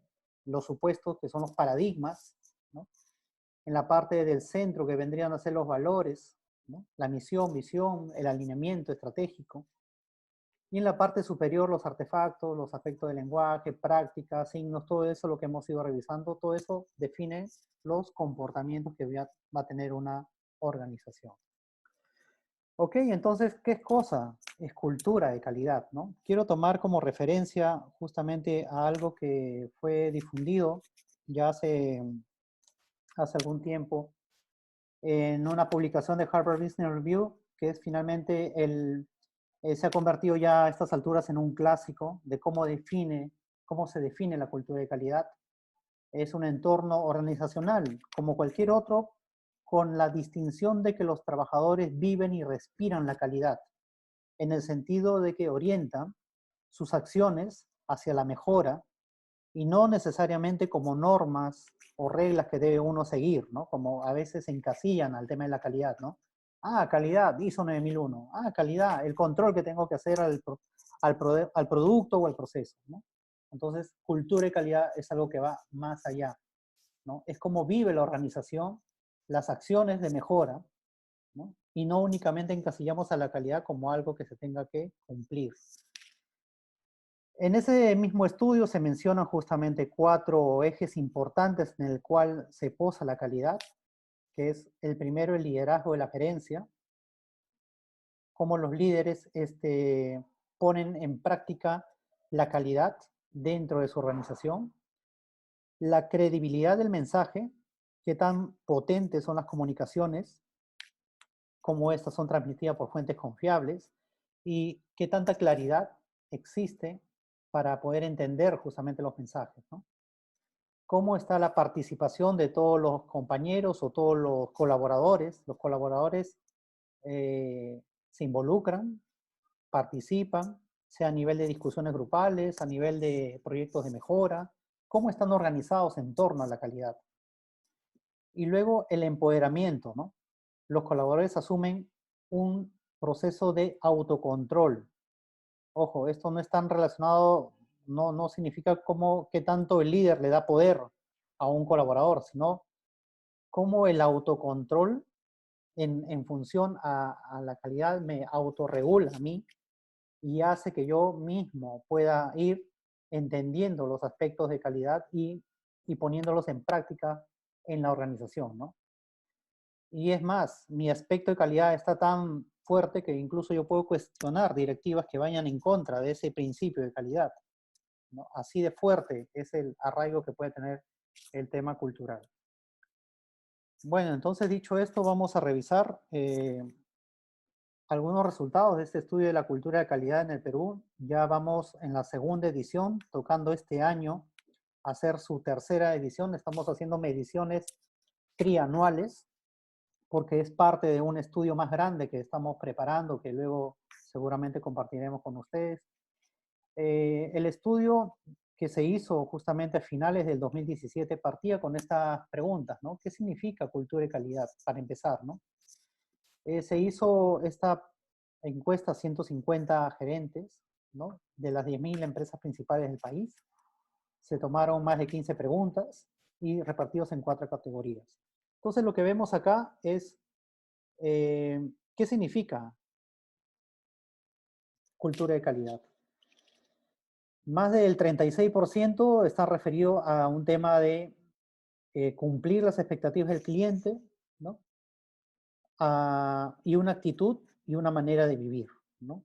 los supuestos, que son los paradigmas, ¿no? En la parte del centro, que vendrían a ser los valores, ¿no? La misión, visión, el alineamiento estratégico. Y en la parte superior, los artefactos, los aspectos del lenguaje, prácticas, signos, todo eso, lo que hemos ido revisando, todo eso define los comportamientos que va a tener una organización. Ok, entonces, ¿qué cosa? Es cultura de calidad, ¿no? Quiero tomar como referencia justamente a algo que fue difundido ya hace algún tiempo en una publicación de Harvard Business Review, que es finalmente se ha convertido ya a estas alturas en un clásico de cómo se define la cultura de calidad. Es un entorno organizacional, como cualquier otro, con la distinción de que los trabajadores viven y respiran la calidad, en el sentido de que orientan sus acciones hacia la mejora y no necesariamente como normas o reglas que debe uno seguir, ¿no? Como a veces se encasillan al tema de la calidad, ¿no? Ah, calidad, ISO 9001. Ah, calidad, el control que tengo que hacer al producto o al proceso, ¿no? Entonces, cultura y calidad es algo que va más allá, ¿no? Es como vive la organización, las acciones de mejora, ¿no? Y no únicamente encasillamos a la calidad como algo que se tenga que cumplir. En ese mismo estudio se mencionan justamente 4 ejes importantes en el cual se posa la calidad, que es el primero, el liderazgo de la gerencia, cómo los líderes ponen en práctica la calidad dentro de su organización, la credibilidad del mensaje, qué tan potentes son las comunicaciones, cómo estas son transmitidas por fuentes confiables y qué tanta claridad existe para poder entender justamente los mensajes, ¿no? ¿Cómo está la participación de todos los compañeros o todos los colaboradores? Los colaboradores se involucran, participan, sea a nivel de discusiones grupales, a nivel de proyectos de mejora, cómo están organizados en torno a la calidad. Y luego el empoderamiento, ¿no? Los colaboradores asumen un proceso de autocontrol. Ojo, esto no es tan relacionado, no significa qué tanto el líder le da poder a un colaborador, sino cómo el autocontrol en función a la calidad me autorregula a mí y hace que yo mismo pueda ir entendiendo los aspectos de calidad y poniéndolos en práctica en la organización, ¿no? Y es más, mi aspecto de calidad está tan fuerte que incluso yo puedo cuestionar directivas que vayan en contra de ese principio de calidad, ¿no? Así de fuerte es el arraigo que puede tener el tema cultural. Bueno, entonces dicho esto, vamos a revisar algunos resultados de este estudio de la cultura de calidad en el Perú. Ya vamos en la segunda edición, tocando este año hacer su tercera edición. Estamos haciendo mediciones trianuales porque es parte de un estudio más grande que estamos preparando, que luego seguramente compartiremos con ustedes. El estudio que se hizo justamente a finales del 2017 partía con estas preguntas, ¿no? ¿Qué significa cultura y calidad? Para empezar, ¿no? Se hizo esta encuesta a 150 gerentes, ¿no? De las 10.000 empresas principales del país. Se tomaron más de 15 preguntas y repartidos en 4 categorías. Entonces lo que vemos acá es ¿qué significa cultura de calidad? Más del 36% está referido a un tema de cumplir las expectativas del cliente, ¿no? Y una actitud y una manera de vivir, ¿no?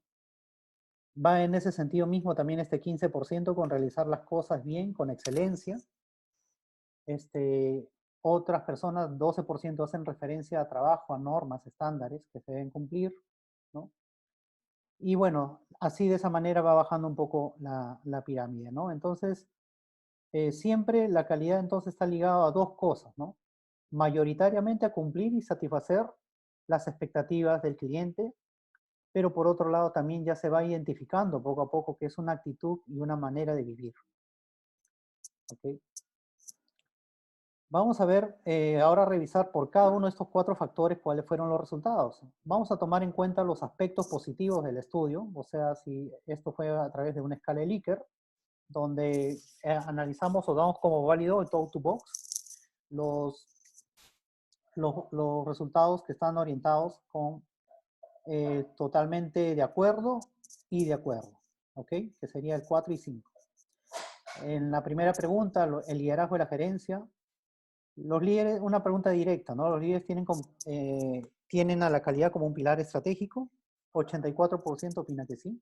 Va en ese sentido mismo también este 15% con realizar las cosas bien, con excelencia. Otras personas, 12% hacen referencia a trabajo, a normas, estándares que se deben cumplir, ¿no? Y bueno, así de esa manera va bajando un poco la pirámide, ¿no? Entonces, siempre la calidad entonces está ligada a 2 cosas, ¿no? Mayoritariamente a cumplir y satisfacer las expectativas del cliente, pero por otro lado también ya se va identificando poco a poco que es una actitud y una manera de vivir. ¿Okay? Vamos a ver, ahora revisar por cada uno de estos 4 factores cuáles fueron los resultados. Vamos a tomar en cuenta los aspectos positivos del estudio, o sea, si esto fue a través de una escala de Likert, donde analizamos o damos como válido el top to box los los resultados que están orientados con totalmente de acuerdo y de acuerdo, ¿ok? Que sería el 4 y 5. En la primera pregunta, el liderazgo de la gerencia, los líderes, una pregunta directa, ¿no? Los líderes tienen a la calidad como un pilar estratégico, 84% opina que sí.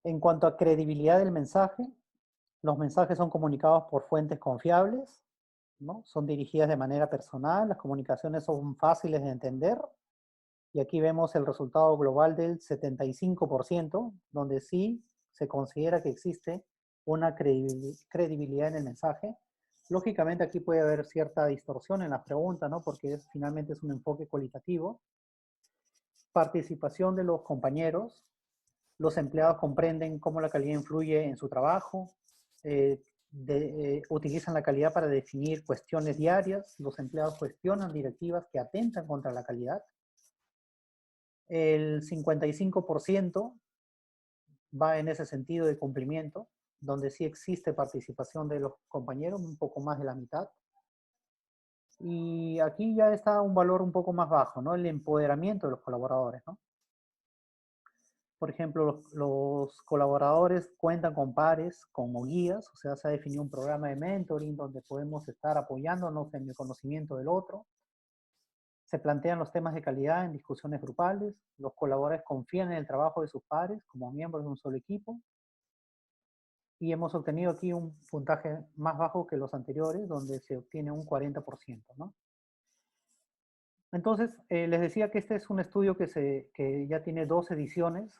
En cuanto a credibilidad del mensaje, los mensajes son comunicados por fuentes confiables, ¿no? Son dirigidas de manera personal, las comunicaciones son fáciles de entender, y aquí vemos el resultado global del 75%, donde sí se considera que existe una credibilidad en el mensaje. Lógicamente aquí puede haber cierta distorsión en las preguntas, ¿no? Porque finalmente es un enfoque cualitativo. Participación de los compañeros. Los empleados comprenden cómo la calidad influye en su trabajo. Utilizan la calidad para definir cuestiones diarias. Los empleados cuestionan directivas que atentan contra la calidad. El 55% va en ese sentido de cumplimiento, donde sí existe participación de los compañeros, un poco más de la mitad. Y aquí ya está un valor un poco más bajo, ¿no? El empoderamiento de los colaboradores, ¿no? Por ejemplo, los colaboradores cuentan con pares, como guías, o sea, se ha definido un programa de mentoring donde podemos estar apoyándonos en el conocimiento del otro. Se plantean los temas de calidad en discusiones grupales. Los colaboradores confían en el trabajo de sus pares como miembros de un solo equipo. Y hemos obtenido aquí un puntaje más bajo que los anteriores, donde se obtiene un 40%, ¿no? Entonces, les decía que este es un estudio que ya tiene 2 ediciones.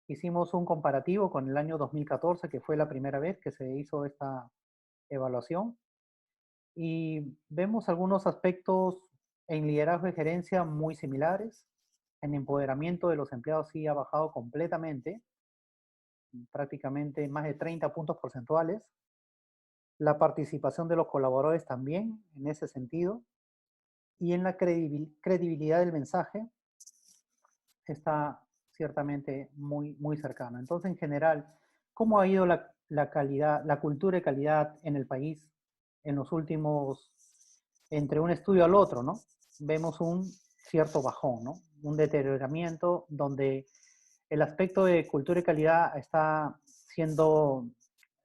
Hicimos un comparativo con el año 2014, que fue la primera vez que se hizo esta evaluación. Y vemos algunos aspectos en liderazgo y gerencia muy similares. En empoderamiento de los empleados sí ha bajado completamente, prácticamente más de 30 puntos porcentuales. La participación de los colaboradores también en ese sentido. Y en la credibilidad del mensaje está ciertamente muy cercana. Entonces, en general, ¿cómo ha ido la calidad, la cultura de calidad en el país en los últimos, entre un estudio al otro, ¿no? Vemos un cierto bajón, ¿no? Un deterioramiento donde el aspecto de cultura y calidad está siendo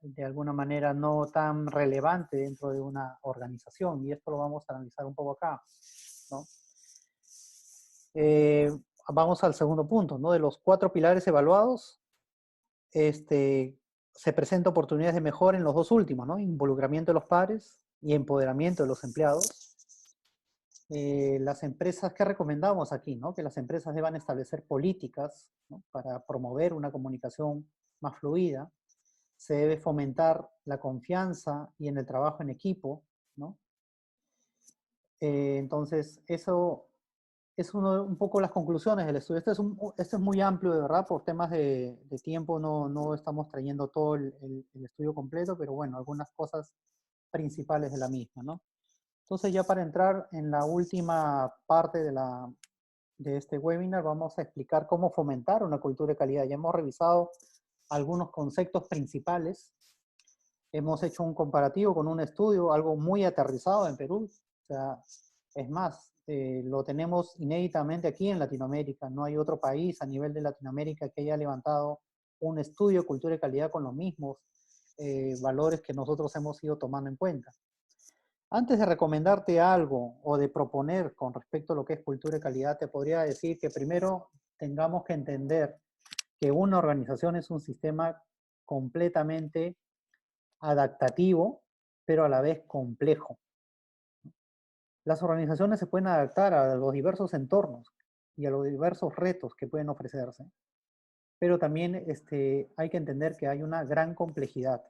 de alguna manera no tan relevante dentro de una organización, y esto lo vamos a analizar un poco acá, ¿no? Vamos al segundo punto, ¿no? De los 4 pilares evaluados, se presenta oportunidades de mejora en los 2 últimos, ¿no? Involucramiento de los pares y empoderamiento de los empleados. Las empresas, ¿qué recomendamos aquí, no? Que las empresas deban establecer políticas, ¿no? Para promover una comunicación más fluida. Se debe fomentar la confianza y en el trabajo en equipo, ¿no? Entonces, eso es un poco las conclusiones del estudio. Este es muy amplio, de verdad, por temas de tiempo no estamos trayendo todo el estudio completo, pero bueno, algunas cosas principales de la misma, ¿no? Entonces, ya para entrar en la última parte de este webinar, vamos a explicar cómo fomentar una cultura de calidad. Ya hemos revisado algunos conceptos principales. Hemos hecho un comparativo con un estudio, algo muy aterrizado en Perú. O sea, es más, lo tenemos inéditamente aquí en Latinoamérica. No hay otro país a nivel de Latinoamérica que haya levantado un estudio de cultura y calidad con los mismos valores que nosotros hemos ido tomando en cuenta. Antes de recomendarte algo o de proponer con respecto a lo que es cultura y calidad, te podría decir que primero tengamos que entender que una organización es un sistema completamente adaptativo, pero a la vez complejo. Las organizaciones se pueden adaptar a los diversos entornos y a los diversos retos que pueden ofrecerse, pero también hay que entender que hay una gran complejidad.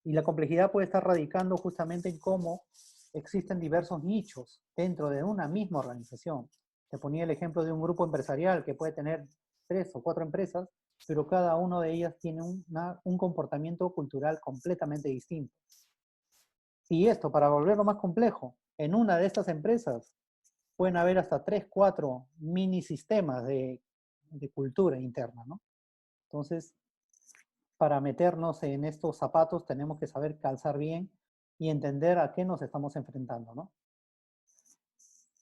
Y la complejidad puede estar radicando justamente en cómo existen diversos nichos dentro de una misma organización. Te ponía el ejemplo de un grupo empresarial que puede tener 3 o 4 empresas, pero cada una de ellas tiene un comportamiento cultural completamente distinto. Y esto, para volverlo más complejo, en una de estas empresas pueden haber hasta 3, 4 mini sistemas de cultura interna, ¿no? Entonces, para meternos en estos zapatos tenemos que saber calzar bien y entender a qué nos estamos enfrentando, ¿no?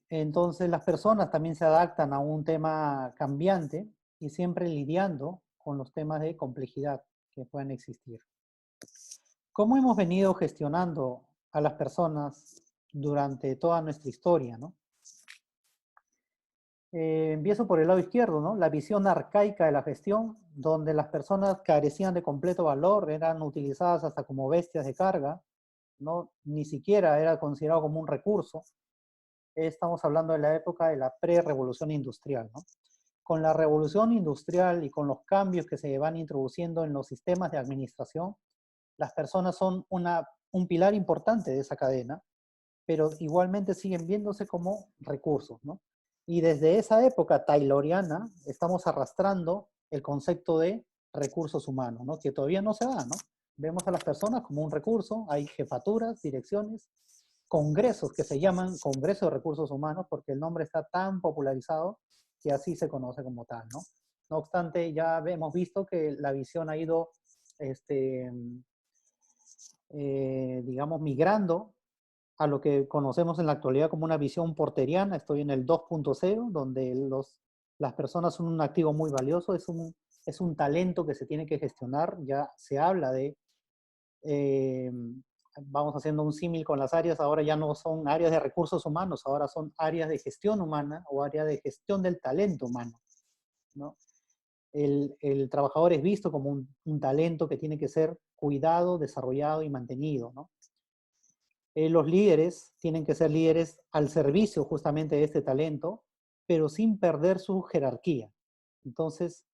Entonces las personas también se adaptan a un tema cambiante y siempre lidiando con los temas de complejidad que puedan existir. ¿Cómo hemos venido gestionando a las personas durante toda nuestra historia, ¿no? Empiezo por el lado izquierdo, ¿no? La visión arcaica de la gestión, donde las personas carecían de completo valor, eran utilizadas hasta como bestias de carga, ¿no? Ni siquiera era considerado como un recurso. Estamos hablando de la época de la pre-revolución industrial, ¿no? Con la revolución industrial y con los cambios que se van introduciendo en los sistemas de administración, las personas son un pilar importante de esa cadena, pero igualmente siguen viéndose como recursos, ¿no? Y desde esa época tayloriana estamos arrastrando el concepto de recursos humanos, ¿no? Que todavía no se da, ¿no? Vemos a las personas como un recurso, hay jefaturas, direcciones, congresos que se llaman Congreso de Recursos Humanos porque el nombre está tan popularizado que así se conoce como tal, ¿no? No obstante, ya hemos visto que la visión ha ido, digamos, migrando a lo que conocemos en la actualidad como una visión porteriana. Estoy en el 2.0, donde las personas son un activo muy valioso, es un talento que se tiene que gestionar. Ya se habla de, eh, vamos haciendo un símil con las áreas, ahora ya no son áreas de recursos humanos, ahora son áreas de gestión humana o áreas de gestión del talento humano, ¿no? El trabajador es visto como un talento que tiene que ser cuidado, desarrollado y mantenido, ¿no? Los líderes tienen que ser líderes al servicio justamente de este talento, pero sin perder su jerarquía. Entonces,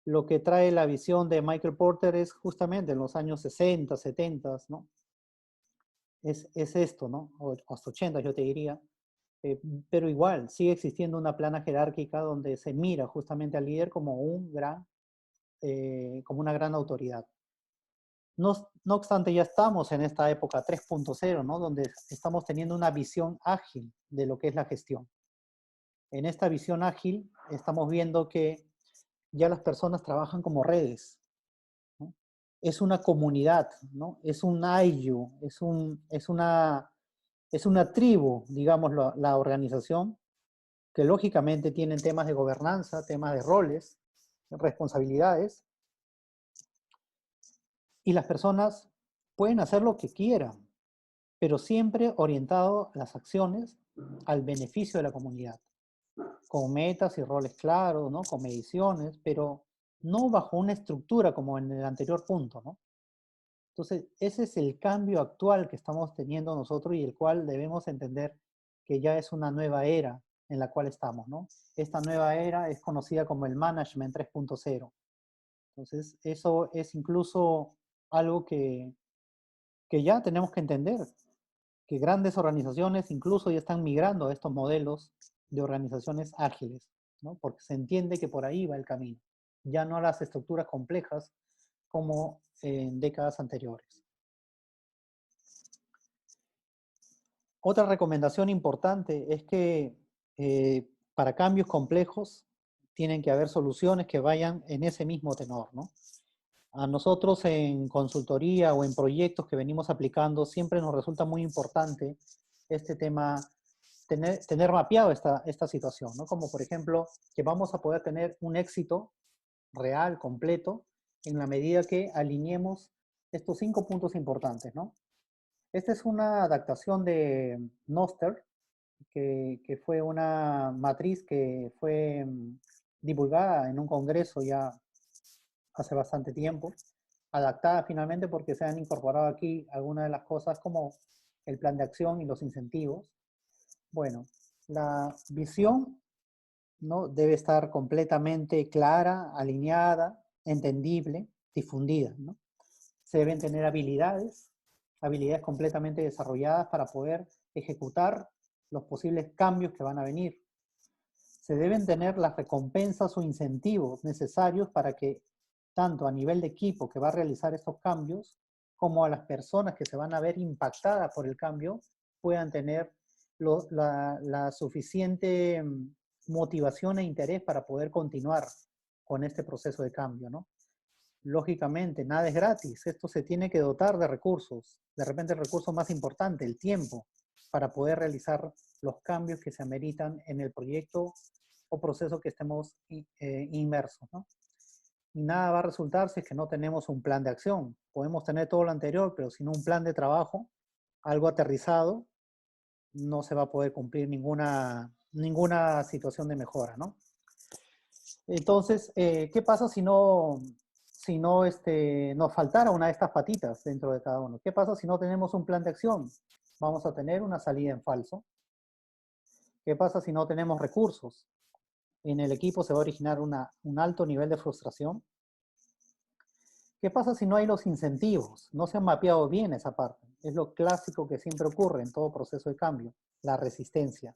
lo que trae la visión de Michael Porter es justamente en los años 60, 70, ¿no? Es esto, ¿no? O hasta 80 yo te diría. Pero igual, sigue existiendo una plana jerárquica donde se mira justamente al líder como como una gran autoridad. No obstante, ya estamos en esta época 3.0, ¿no? Donde estamos teniendo una visión ágil de lo que es la gestión. En esta visión ágil estamos viendo que ya las personas trabajan como redes, ¿no? Es una comunidad, ¿no? Es un ayu, es una tribu, digamos, la organización, que lógicamente tienen temas de gobernanza, temas de roles, responsabilidades, y las personas pueden hacer lo que quieran, pero siempre orientado las acciones al beneficio de la comunidad, con metas y roles claros, ¿no? Con mediciones, pero no bajo una estructura como en el anterior punto, ¿no? Entonces, ese es el cambio actual que estamos teniendo nosotros y el cual debemos entender que ya es una nueva era en la cual estamos, ¿no? Esta nueva era es conocida como el Management 3.0. Entonces, eso es incluso algo que ya tenemos que entender, que grandes organizaciones incluso ya están migrando a estos modelos de organizaciones ágiles, ¿no? Porque se entiende que por ahí va el camino, ya no a las estructuras complejas como en décadas anteriores. Otra recomendación importante es que para cambios complejos tienen que haber soluciones que vayan en ese mismo tenor, ¿no? A nosotros en consultoría o en proyectos que venimos aplicando siempre nos resulta muy importante este tema, tener mapeado esta situación, ¿no? Como por ejemplo, que vamos a poder tener un éxito real, completo, en la medida que alineemos estos 5 puntos importantes, ¿no? Esta es una adaptación de Noster, que fue una matriz que fue divulgada en un congreso ya hace bastante tiempo, adaptada finalmente porque se han incorporado aquí algunas de las cosas como el plan de acción y los incentivos. Bueno, la visión, ¿no? Debe estar completamente clara, alineada, entendible, difundida, ¿no? Se deben tener habilidades completamente desarrolladas para poder ejecutar los posibles cambios que van a venir. Se deben tener las recompensas o incentivos necesarios para que tanto a nivel de equipo que va a realizar estos cambios, como a las personas que se van a ver impactadas por el cambio, puedan tener la suficiente motivación e interés para poder continuar con este proceso de cambio, ¿no? Lógicamente, nada es gratis. Esto se tiene que dotar de recursos. De repente el recurso más importante, el tiempo, para poder realizar los cambios que se ameritan en el proyecto o proceso que estemos inmersos, ¿no? Y nada va a resultar si es que no tenemos un plan de acción. Podemos tener todo lo anterior, pero sin un plan de trabajo, algo aterrizado, no se va a poder cumplir ninguna situación de mejora, ¿no? Entonces, ¿qué pasa si no nos faltara una de estas patitas dentro de cada uno? ¿Qué pasa si no tenemos un plan de acción? Vamos a tener una salida en falso. ¿Qué pasa si no tenemos recursos? En el equipo se va a originar un alto nivel de frustración. ¿Qué pasa si no hay los incentivos? No se han mapeado bien esa parte. Es lo clásico que siempre ocurre en todo proceso de cambio, la resistencia.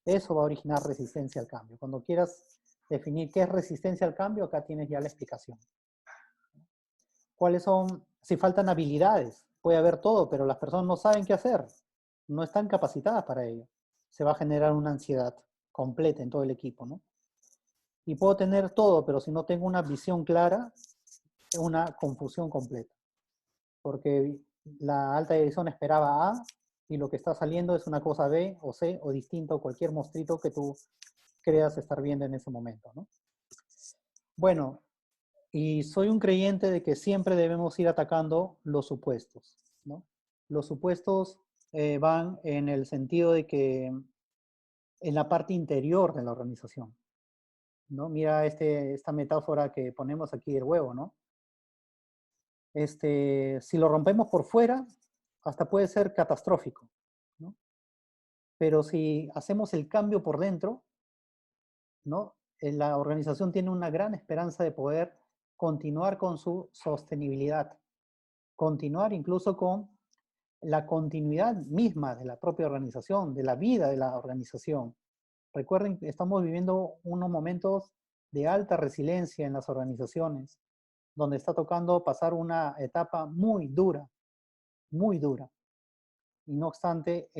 Eso va a originar resistencia al cambio. Cuando quieras definir qué es resistencia al cambio, acá tienes ya la explicación. ¿Cuáles son? Si faltan habilidades, puede haber todo, pero las personas no saben qué hacer, no están capacitadas para ello. Se va a generar una ansiedad completa en todo el equipo, ¿no? Y puedo tener todo, pero si no tengo una visión clara, es una confusión completa. Porque la alta dirección esperaba A y lo que está saliendo es una cosa B o C o distinto a cualquier monstruito que tú creas estar viendo en ese momento, ¿no? Bueno, y soy un creyente de que siempre debemos ir atacando los supuestos, ¿no? Los supuestos van en el sentido de que en la parte interior de la organización, ¿no? Mira esta metáfora que ponemos aquí del huevo, ¿no? Si lo rompemos por fuera, hasta puede ser catastrófico, ¿no? Pero si hacemos el cambio por dentro, ¿no? La organización tiene una gran esperanza de poder continuar con su sostenibilidad, continuar incluso con la continuidad misma de la propia organización, de la vida de la organización. Recuerden que estamos viviendo unos momentos de alta resiliencia en las organizaciones, donde está tocando pasar una etapa muy dura, muy dura. Y no obstante,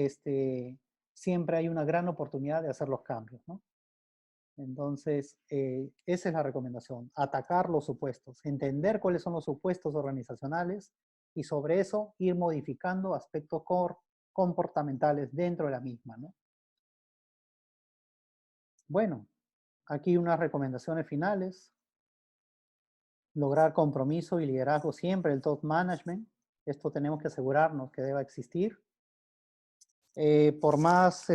siempre hay una gran oportunidad de hacer los cambios, ¿no? Entonces, esa es la recomendación, atacar los supuestos, entender cuáles son los supuestos organizacionales y sobre eso ir modificando aspectos comportamentales dentro de la misma, ¿no? Bueno, aquí unas recomendaciones finales. Lograr compromiso y liderazgo siempre, el top management. Esto tenemos que asegurarnos que deba existir. Por más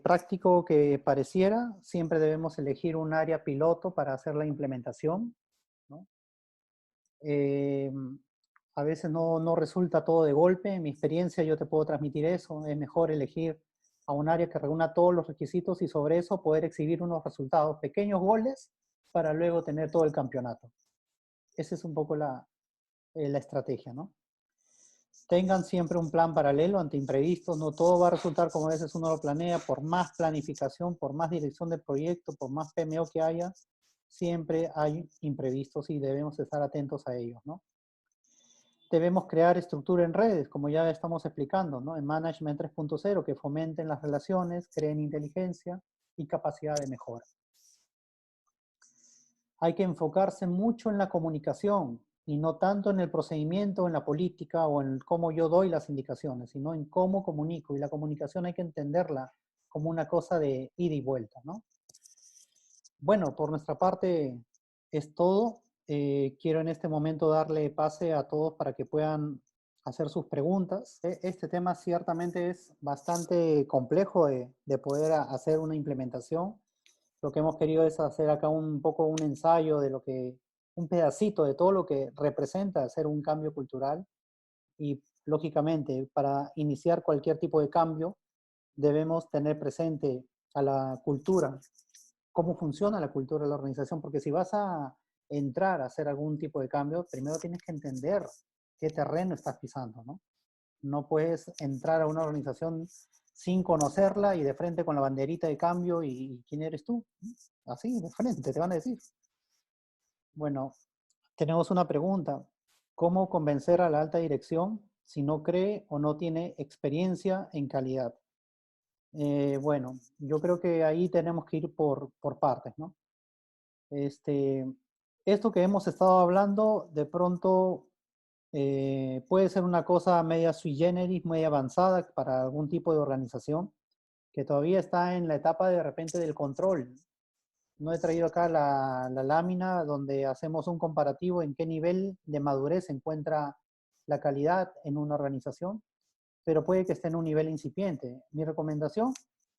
práctico que pareciera, siempre debemos elegir un área piloto para hacer la implementación, ¿no? Eh, a veces no resulta todo de golpe. En mi experiencia yo te puedo transmitir eso. Es mejor elegir a un área que reúna todos los requisitos y sobre eso poder exhibir unos resultados, pequeños goles, para luego tener todo el campeonato. Esa es un poco la estrategia, ¿no? Tengan siempre un plan paralelo ante imprevistos. No todo va a resultar como a veces uno lo planea. Por más planificación, por más dirección del proyecto, por más PMO que haya, siempre hay imprevistos y debemos estar atentos a ellos, ¿no? Debemos crear estructura en redes, como ya estamos explicando, ¿no? En Management 3.0, que fomenten las relaciones, creen inteligencia y capacidad de mejora. Hay que enfocarse mucho en la comunicación y no tanto en el procedimiento, en la política o en cómo yo doy las indicaciones, sino en cómo comunico. Y la comunicación hay que entenderla como una cosa de ida y vuelta, ¿no? Bueno, por nuestra parte es todo. Quiero en este momento darle pase a todos para que puedan hacer sus preguntas. Este tema ciertamente es bastante complejo de poder hacer una implementación. Lo que hemos querido es hacer acá un poco un ensayo de un pedacito de todo lo que representa hacer un cambio cultural. Y lógicamente, para iniciar cualquier tipo de cambio, debemos tener presente a la cultura, cómo funciona la cultura de la organización, porque si vas a entrar a hacer algún tipo de cambio, primero tienes que entender qué terreno estás pisando, ¿no? No puedes entrar a una organización sin conocerla y de frente con la banderita de cambio y ¿quién eres tú? Así, de frente, te van a decir. Bueno, tenemos una pregunta. ¿Cómo convencer a la alta dirección si no cree o no tiene experiencia en calidad? Bueno, yo creo que ahí tenemos que ir por partes, ¿no? esto que hemos estado hablando, de pronto puede ser una cosa media sui generis, muy avanzada para algún tipo de organización, que todavía está en la etapa de repente del control. No he traído acá la lámina donde hacemos un comparativo en qué nivel de madurez se encuentra la calidad en una organización, pero puede que esté en un nivel incipiente. Mi recomendación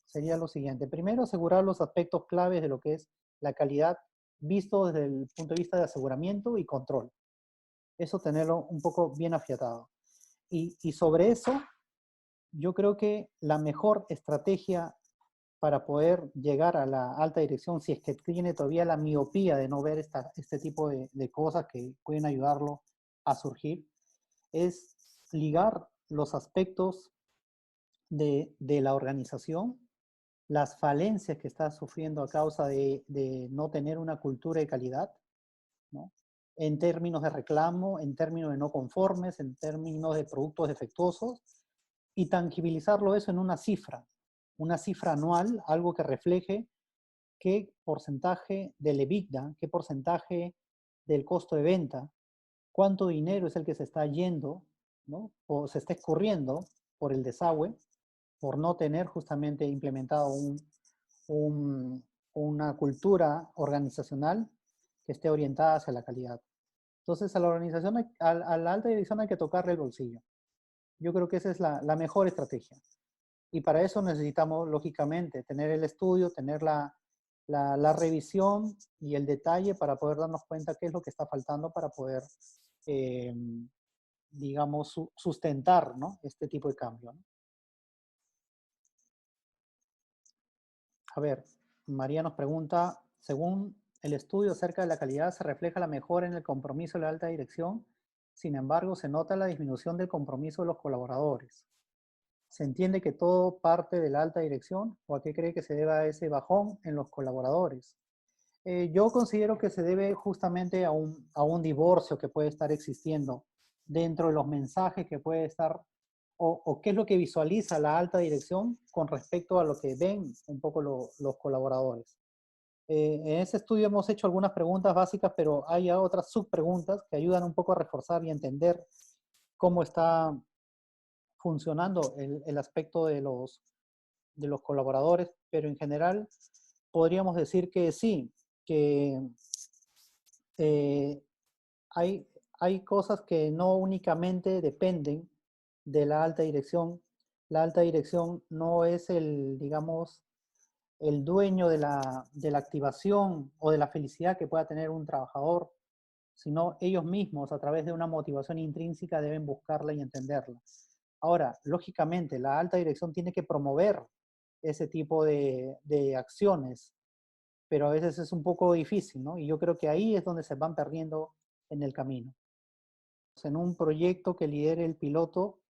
sería lo siguiente. Primero, asegurar los aspectos claves de lo que es la calidad visto desde el punto de vista de aseguramiento y control. Eso tenerlo un poco bien afiatado. Y sobre eso, yo creo que la mejor estrategia para poder llegar a la alta dirección, si es que tiene todavía la miopía de no ver este tipo de cosas que pueden ayudarlo a surgir, es ligar los aspectos de la organización, las falencias que está sufriendo a causa de no tener una cultura de calidad, ¿no? En términos de reclamo, en términos de no conformes, en términos de productos defectuosos, y tangibilizarlo eso en una cifra anual, algo que refleje qué porcentaje del EBITDA, qué porcentaje del costo de venta, cuánto dinero es el que se está yendo, ¿no? O se está escurriendo por el desagüe, por no tener justamente implementado un, una cultura organizacional que esté orientada hacia la calidad. Entonces a la organización, a la alta dirección hay que tocarle el bolsillo. Yo creo que esa es la mejor estrategia. Y para eso necesitamos, lógicamente, tener el estudio, tener la revisión y el detalle para poder darnos cuenta qué es lo que está faltando para poder, eh, digamos, sustentar, ¿no? Este tipo de cambio, ¿no? A ver, María nos pregunta, según el estudio acerca de la calidad, se refleja la mejora en el compromiso de la alta dirección, sin embargo, se nota la disminución del compromiso de los colaboradores. ¿Se entiende que todo parte de la alta dirección o a qué cree que se deba ese bajón en los colaboradores? Yo considero que se debe justamente a un divorcio que puede estar existiendo dentro de los mensajes que puede estar, o qué es lo que visualiza la alta dirección con respecto a lo que ven un poco los colaboradores. En ese estudio hemos hecho algunas preguntas básicas, pero hay otras subpreguntas que ayudan un poco a reforzar y entender cómo está funcionando el aspecto de los colaboradores, pero en general podríamos decir que sí, que eh, hay, hay cosas que no únicamente dependen de la alta dirección. La alta dirección no es el, digamos, el dueño de la activación o de la felicidad que pueda tener un trabajador, sino ellos mismos a través de una motivación intrínseca deben buscarla y entenderla. Ahora, lógicamente, la alta dirección tiene que promover ese tipo de acciones, pero a veces es un poco difícil, ¿no? Y yo creo que ahí es donde se van perdiendo en el camino. En un proyecto que lidere el piloto,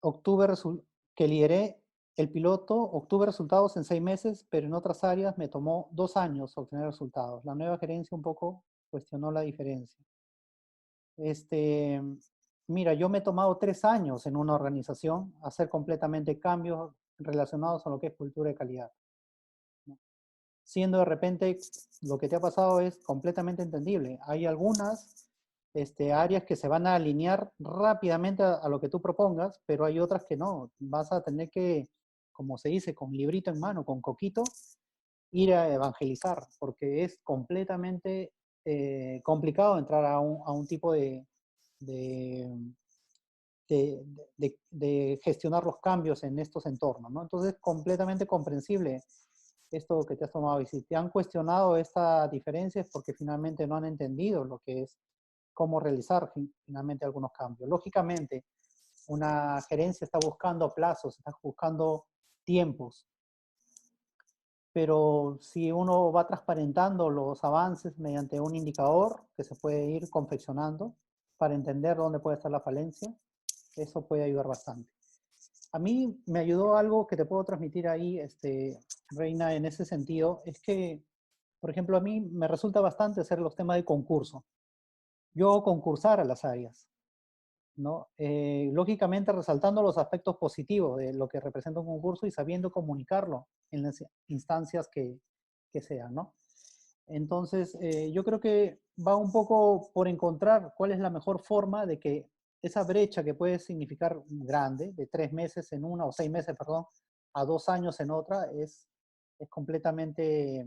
obtuve que lideré el piloto, obtuve resultados en 6 meses, pero en otras áreas me tomó 2 años obtener resultados. La nueva gerencia un poco cuestionó la diferencia. Mira, yo me he tomado 3 años en una organización hacer completamente cambios relacionados a lo que es cultura de calidad, ¿no? Siendo de repente lo que te ha pasado es completamente entendible. Hay algunas áreas que se van a alinear rápidamente a lo que tú propongas, pero hay otras que no. Vas a tener que, como se dice, con librito en mano, con coquito, ir a evangelizar, porque es completamente complicado entrar a un tipo de, de gestionar los cambios en estos entornos, ¿no? Entonces, completamente comprensible esto que te has tomado. Y si te han cuestionado esta diferencia es porque finalmente no han entendido lo que es cómo realizar finalmente algunos cambios. Lógicamente, una gerencia está buscando plazos, está buscando tiempos, pero si uno va transparentando los avances mediante un indicador que se puede ir confeccionando para entender dónde puede estar la falencia, eso puede ayudar bastante. A mí me ayudó algo que te puedo transmitir ahí, Reina, en ese sentido, es que, por ejemplo, a mí me resulta bastante hacer los temas de concurso. Yo concursar a las áreas, ¿no? Lógicamente resaltando los aspectos positivos de lo que representa un concurso y sabiendo comunicarlo en las instancias que sean, ¿no? Entonces, yo creo que va un poco por encontrar cuál es la mejor forma de que esa brecha que puede significar grande, de 3 meses en una, o 6 meses, perdón, a 2 años en otra, es completamente,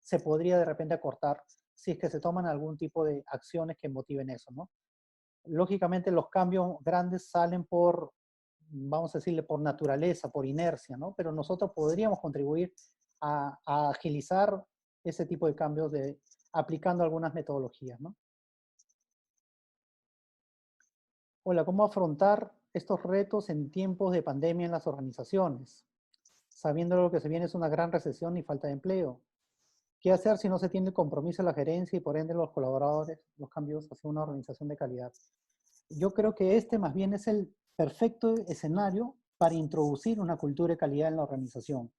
se podría de repente acortar si es que se toman algún tipo de acciones que motiven eso, ¿no? Lógicamente los cambios grandes salen por, vamos a decirle, por naturaleza, por inercia, ¿no? Pero nosotros podríamos contribuir a agilizar ese tipo de cambios aplicando algunas metodologías, ¿no? Hola, ¿cómo afrontar estos retos en tiempos de pandemia en las organizaciones? Sabiendo lo que se viene es una gran recesión y falta de empleo. ¿Qué hacer si no se tiene el compromiso de la gerencia y por ende los colaboradores, los cambios hacia una organización de calidad? Yo creo que este más bien es el perfecto escenario para introducir una cultura de calidad en la organización,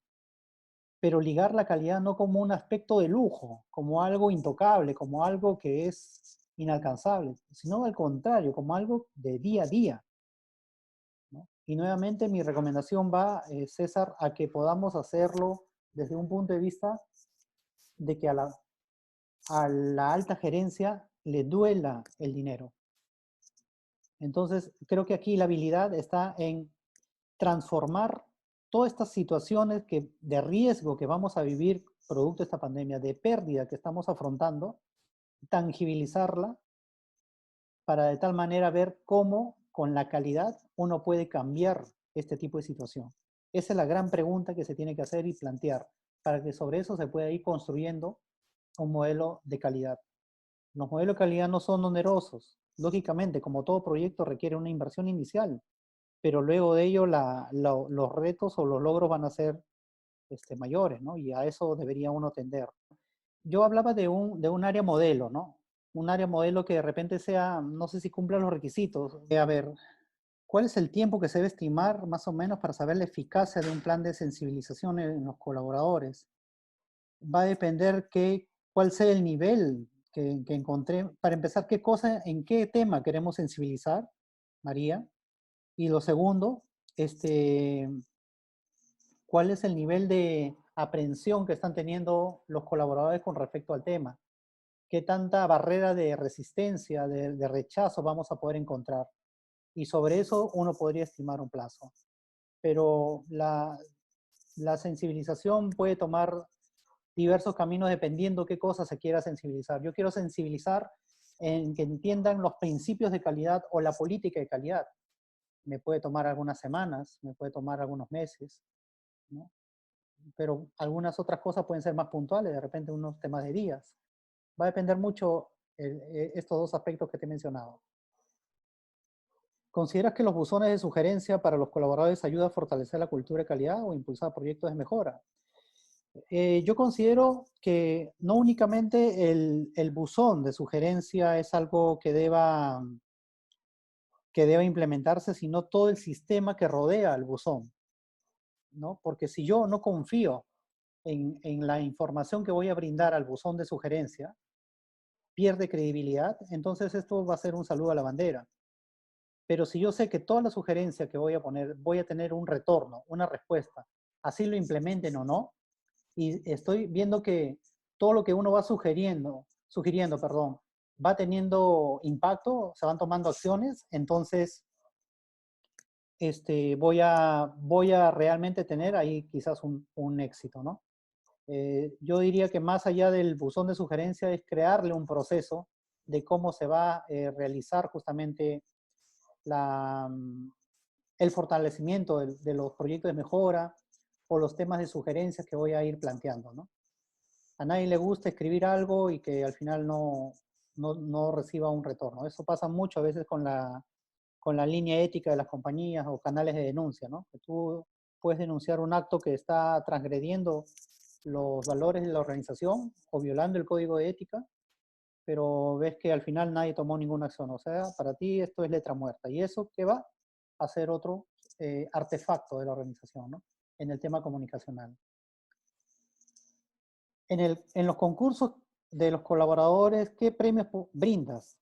pero ligar la calidad no como un aspecto de lujo, como algo intocable, como algo que es inalcanzable, sino al contrario, como algo de día a día, ¿no? Y nuevamente mi recomendación va, César, a que podamos hacerlo desde un punto de vista de que a la alta gerencia le duela el dinero. Entonces, creo que aquí la habilidad está en transformar todas estas situaciones de riesgo que vamos a vivir producto de esta pandemia, de pérdida que estamos afrontando, tangibilizarla para de tal manera ver cómo con la calidad uno puede cambiar este tipo de situación. Esa es la gran pregunta que se tiene que hacer y plantear para que sobre eso se pueda ir construyendo un modelo de calidad. Los modelos de calidad no son onerosos. Lógicamente, como todo proyecto requiere una inversión inicial, pero luego de ello los retos o los logros van a ser mayores, ¿no? Y a eso debería uno tender. Yo hablaba de un área modelo, ¿no? Un área modelo que de repente sea, no sé si cumpla los requisitos. A ver, ¿cuál es el tiempo que se debe estimar más o menos para saber la eficacia de un plan de sensibilización en los colaboradores? Va a depender cuál sea el nivel que encontré. Para empezar, en qué tema queremos sensibilizar, María. Y lo segundo, ¿cuál es el nivel de aprehensión que están teniendo los colaboradores con respecto al tema? ¿Qué tanta barrera de resistencia, de rechazo vamos a poder encontrar? Y sobre eso uno podría estimar un plazo. Pero la sensibilización puede tomar diversos caminos dependiendo qué cosa se quiera sensibilizar. Yo quiero sensibilizar en que entiendan los principios de calidad o la política de calidad. Me puede tomar algunas semanas, me puede tomar algunos meses, ¿no? Pero algunas otras cosas pueden ser más puntuales, de repente unos temas de días. Va a depender mucho estos dos aspectos que te he mencionado. ¿Consideras que los buzones de sugerencia para los colaboradores ayudan a fortalecer la cultura de calidad o impulsar proyectos de mejora? Yo considero que no únicamente el buzón de sugerencia es algo que deba implementarse, sino todo el sistema que rodea al buzón, ¿no? Porque si yo no confío en la información que voy a brindar al buzón de sugerencia, pierde credibilidad, entonces esto va a ser un saludo a la bandera. Pero si yo sé que toda la sugerencia que voy a poner, voy a tener un retorno, una respuesta, así lo implementen o no, y estoy viendo que todo lo que uno va sugiriendo, perdón, va teniendo impacto, se van tomando acciones, entonces voy a realmente tener ahí quizás un éxito, ¿no? Yo diría que más allá del buzón de sugerencia es crearle un proceso de cómo se va a realizar justamente la, el fortalecimiento de los proyectos de mejora o los temas de sugerencias que voy a ir planteando, ¿no? A nadie le gusta escribir algo y que al final no reciba un retorno. Eso pasa mucho a veces con la línea ética de las compañías o canales de denuncia, ¿no? Que tú puedes denunciar un acto que está transgrediendo los valores de la organización o violando el código de ética, pero ves que al final nadie tomó ninguna acción. O sea, para ti esto es letra muerta. ¿Y eso qué va? A ser otro artefacto de la organización, ¿no? En el tema comunicacional. En los concursos de los colaboradores, ¿qué premios brindas?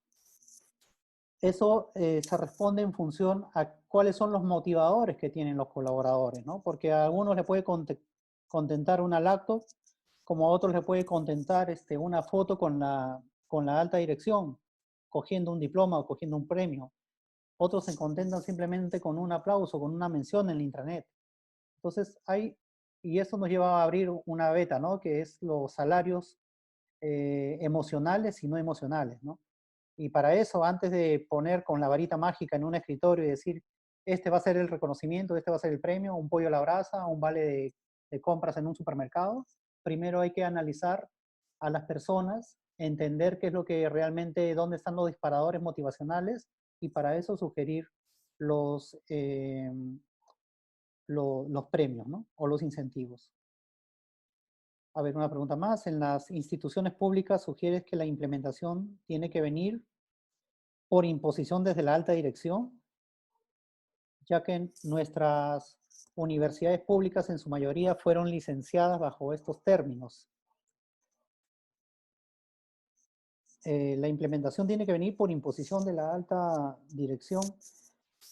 Eso se responde en función a cuáles son los motivadores que tienen los colaboradores, ¿no? Porque a algunos les puede contentar una laptop como a otros les puede contentar una foto con la alta dirección, cogiendo un diploma o cogiendo un premio. Otros se contentan simplemente con un aplauso, con una mención en la intranet. Entonces y esto nos lleva a abrir una beta, ¿no? Que es los salarios emocionales y no emocionales, ¿no? Y para eso, antes de poner con la varita mágica en un escritorio y decir, este va a ser el reconocimiento, este va a ser el premio, un pollo a la brasa, un vale de compras en un supermercado, primero hay que analizar a las personas, entender qué es lo que realmente, dónde están los disparadores motivacionales y para eso sugerir los, los premios, ¿no? O los incentivos. A ver, una pregunta más. En las instituciones públicas sugieres que la implementación tiene que venir por imposición desde la alta dirección, ya que nuestras universidades públicas en su mayoría fueron licenciadas bajo estos términos. La implementación tiene que venir por imposición de la alta dirección.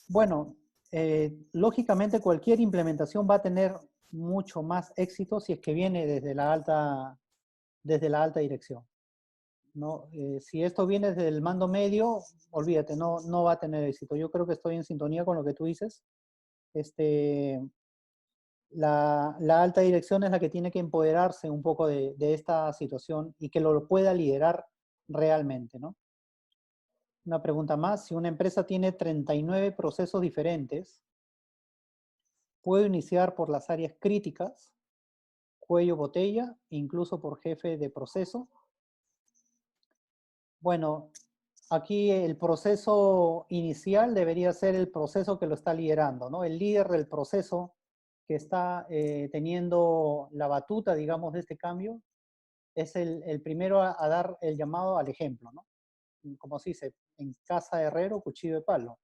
Bueno, lógicamente cualquier implementación va a tener mucho más éxito si es que viene desde la alta dirección, ¿no? Si esto viene desde el mando medio, olvídate, no va a tener éxito. Yo creo que estoy en sintonía con lo que tú dices. La alta dirección es la que tiene que empoderarse un poco de esta situación y que lo pueda liderar realmente, ¿no? Una pregunta más. Si una empresa tiene 39 procesos diferentes, ¿puedo iniciar por las áreas críticas, cuello botella, incluso por jefe de proceso? Bueno, aquí el proceso inicial debería ser el proceso que lo está liderando, ¿no? El líder del proceso que está teniendo la batuta, digamos, de este cambio, es el primero a dar el llamado al ejemplo, ¿no? Como se dice, en casa de herrero, cuchillo de palo.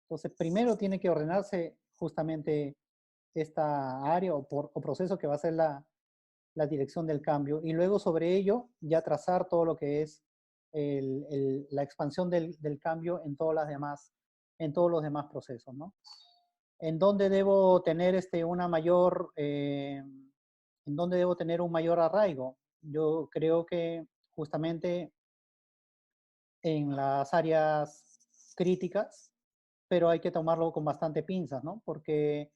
Entonces, primero tiene que ordenarse justamente esta área o proceso que va a ser la dirección del cambio y luego sobre ello ya trazar todo lo que es la expansión del cambio en en todos los demás procesos, ¿no? ¿En dónde debo tener una mayor, en dónde debo tener un mayor arraigo? Yo creo que justamente en las áreas críticas, pero hay que tomarlo con bastante pinzas, ¿no? Porque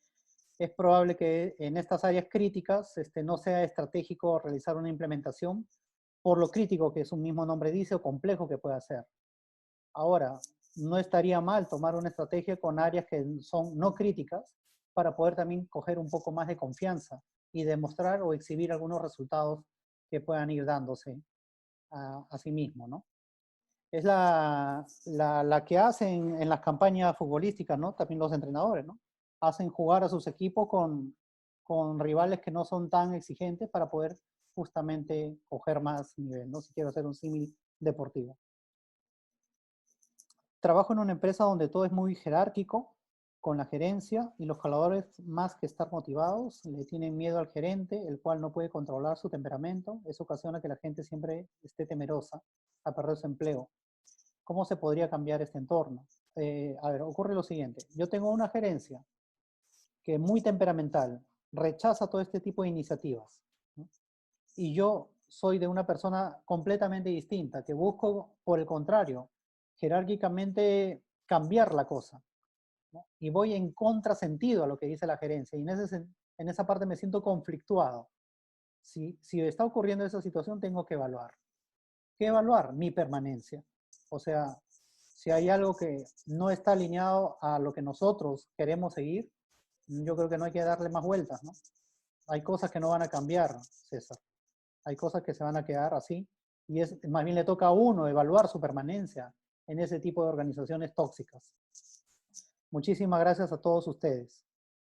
es probable que en estas áreas críticas no sea estratégico realizar una implementación por lo crítico que su mismo nombre dice o complejo que pueda ser. Ahora, no estaría mal tomar una estrategia con áreas que son no críticas para poder también coger un poco más de confianza y demostrar o exhibir algunos resultados que puedan ir dándose a sí mismo, ¿no? Es la que hacen en las campañas futbolísticas, ¿no? También los entrenadores, ¿no? Hacen jugar a sus equipos con rivales que no son tan exigentes para poder justamente coger más nivel, ¿no? Si quiero hacer un símil deportivo. Trabajo en una empresa donde todo es muy jerárquico, con la gerencia y los colaboradores más que estar motivados, le tienen miedo al gerente, el cual no puede controlar su temperamento. Eso ocasiona que la gente siempre esté temerosa a perder su empleo. ¿Cómo se podría cambiar este entorno? A ver, ocurre lo siguiente. Yo tengo una gerencia que es muy temperamental, rechaza todo este tipo de iniciativas, ¿no? Y yo soy de una persona completamente distinta, que busco, por el contrario, jerárquicamente cambiar la cosa, ¿no? Y voy en contrasentido a lo que dice la gerencia. Y en esa parte me siento conflictuado. Si está ocurriendo esa situación, tengo que evaluar. ¿Qué evaluar? Mi permanencia. O sea, si hay algo que no está alineado a lo que nosotros queremos seguir, yo creo que no hay que darle más vueltas, ¿no? Hay cosas que no van a cambiar, César. Hay cosas que se van a quedar así. Y más bien le toca a uno evaluar su permanencia en ese tipo de organizaciones tóxicas. Muchísimas gracias a todos ustedes.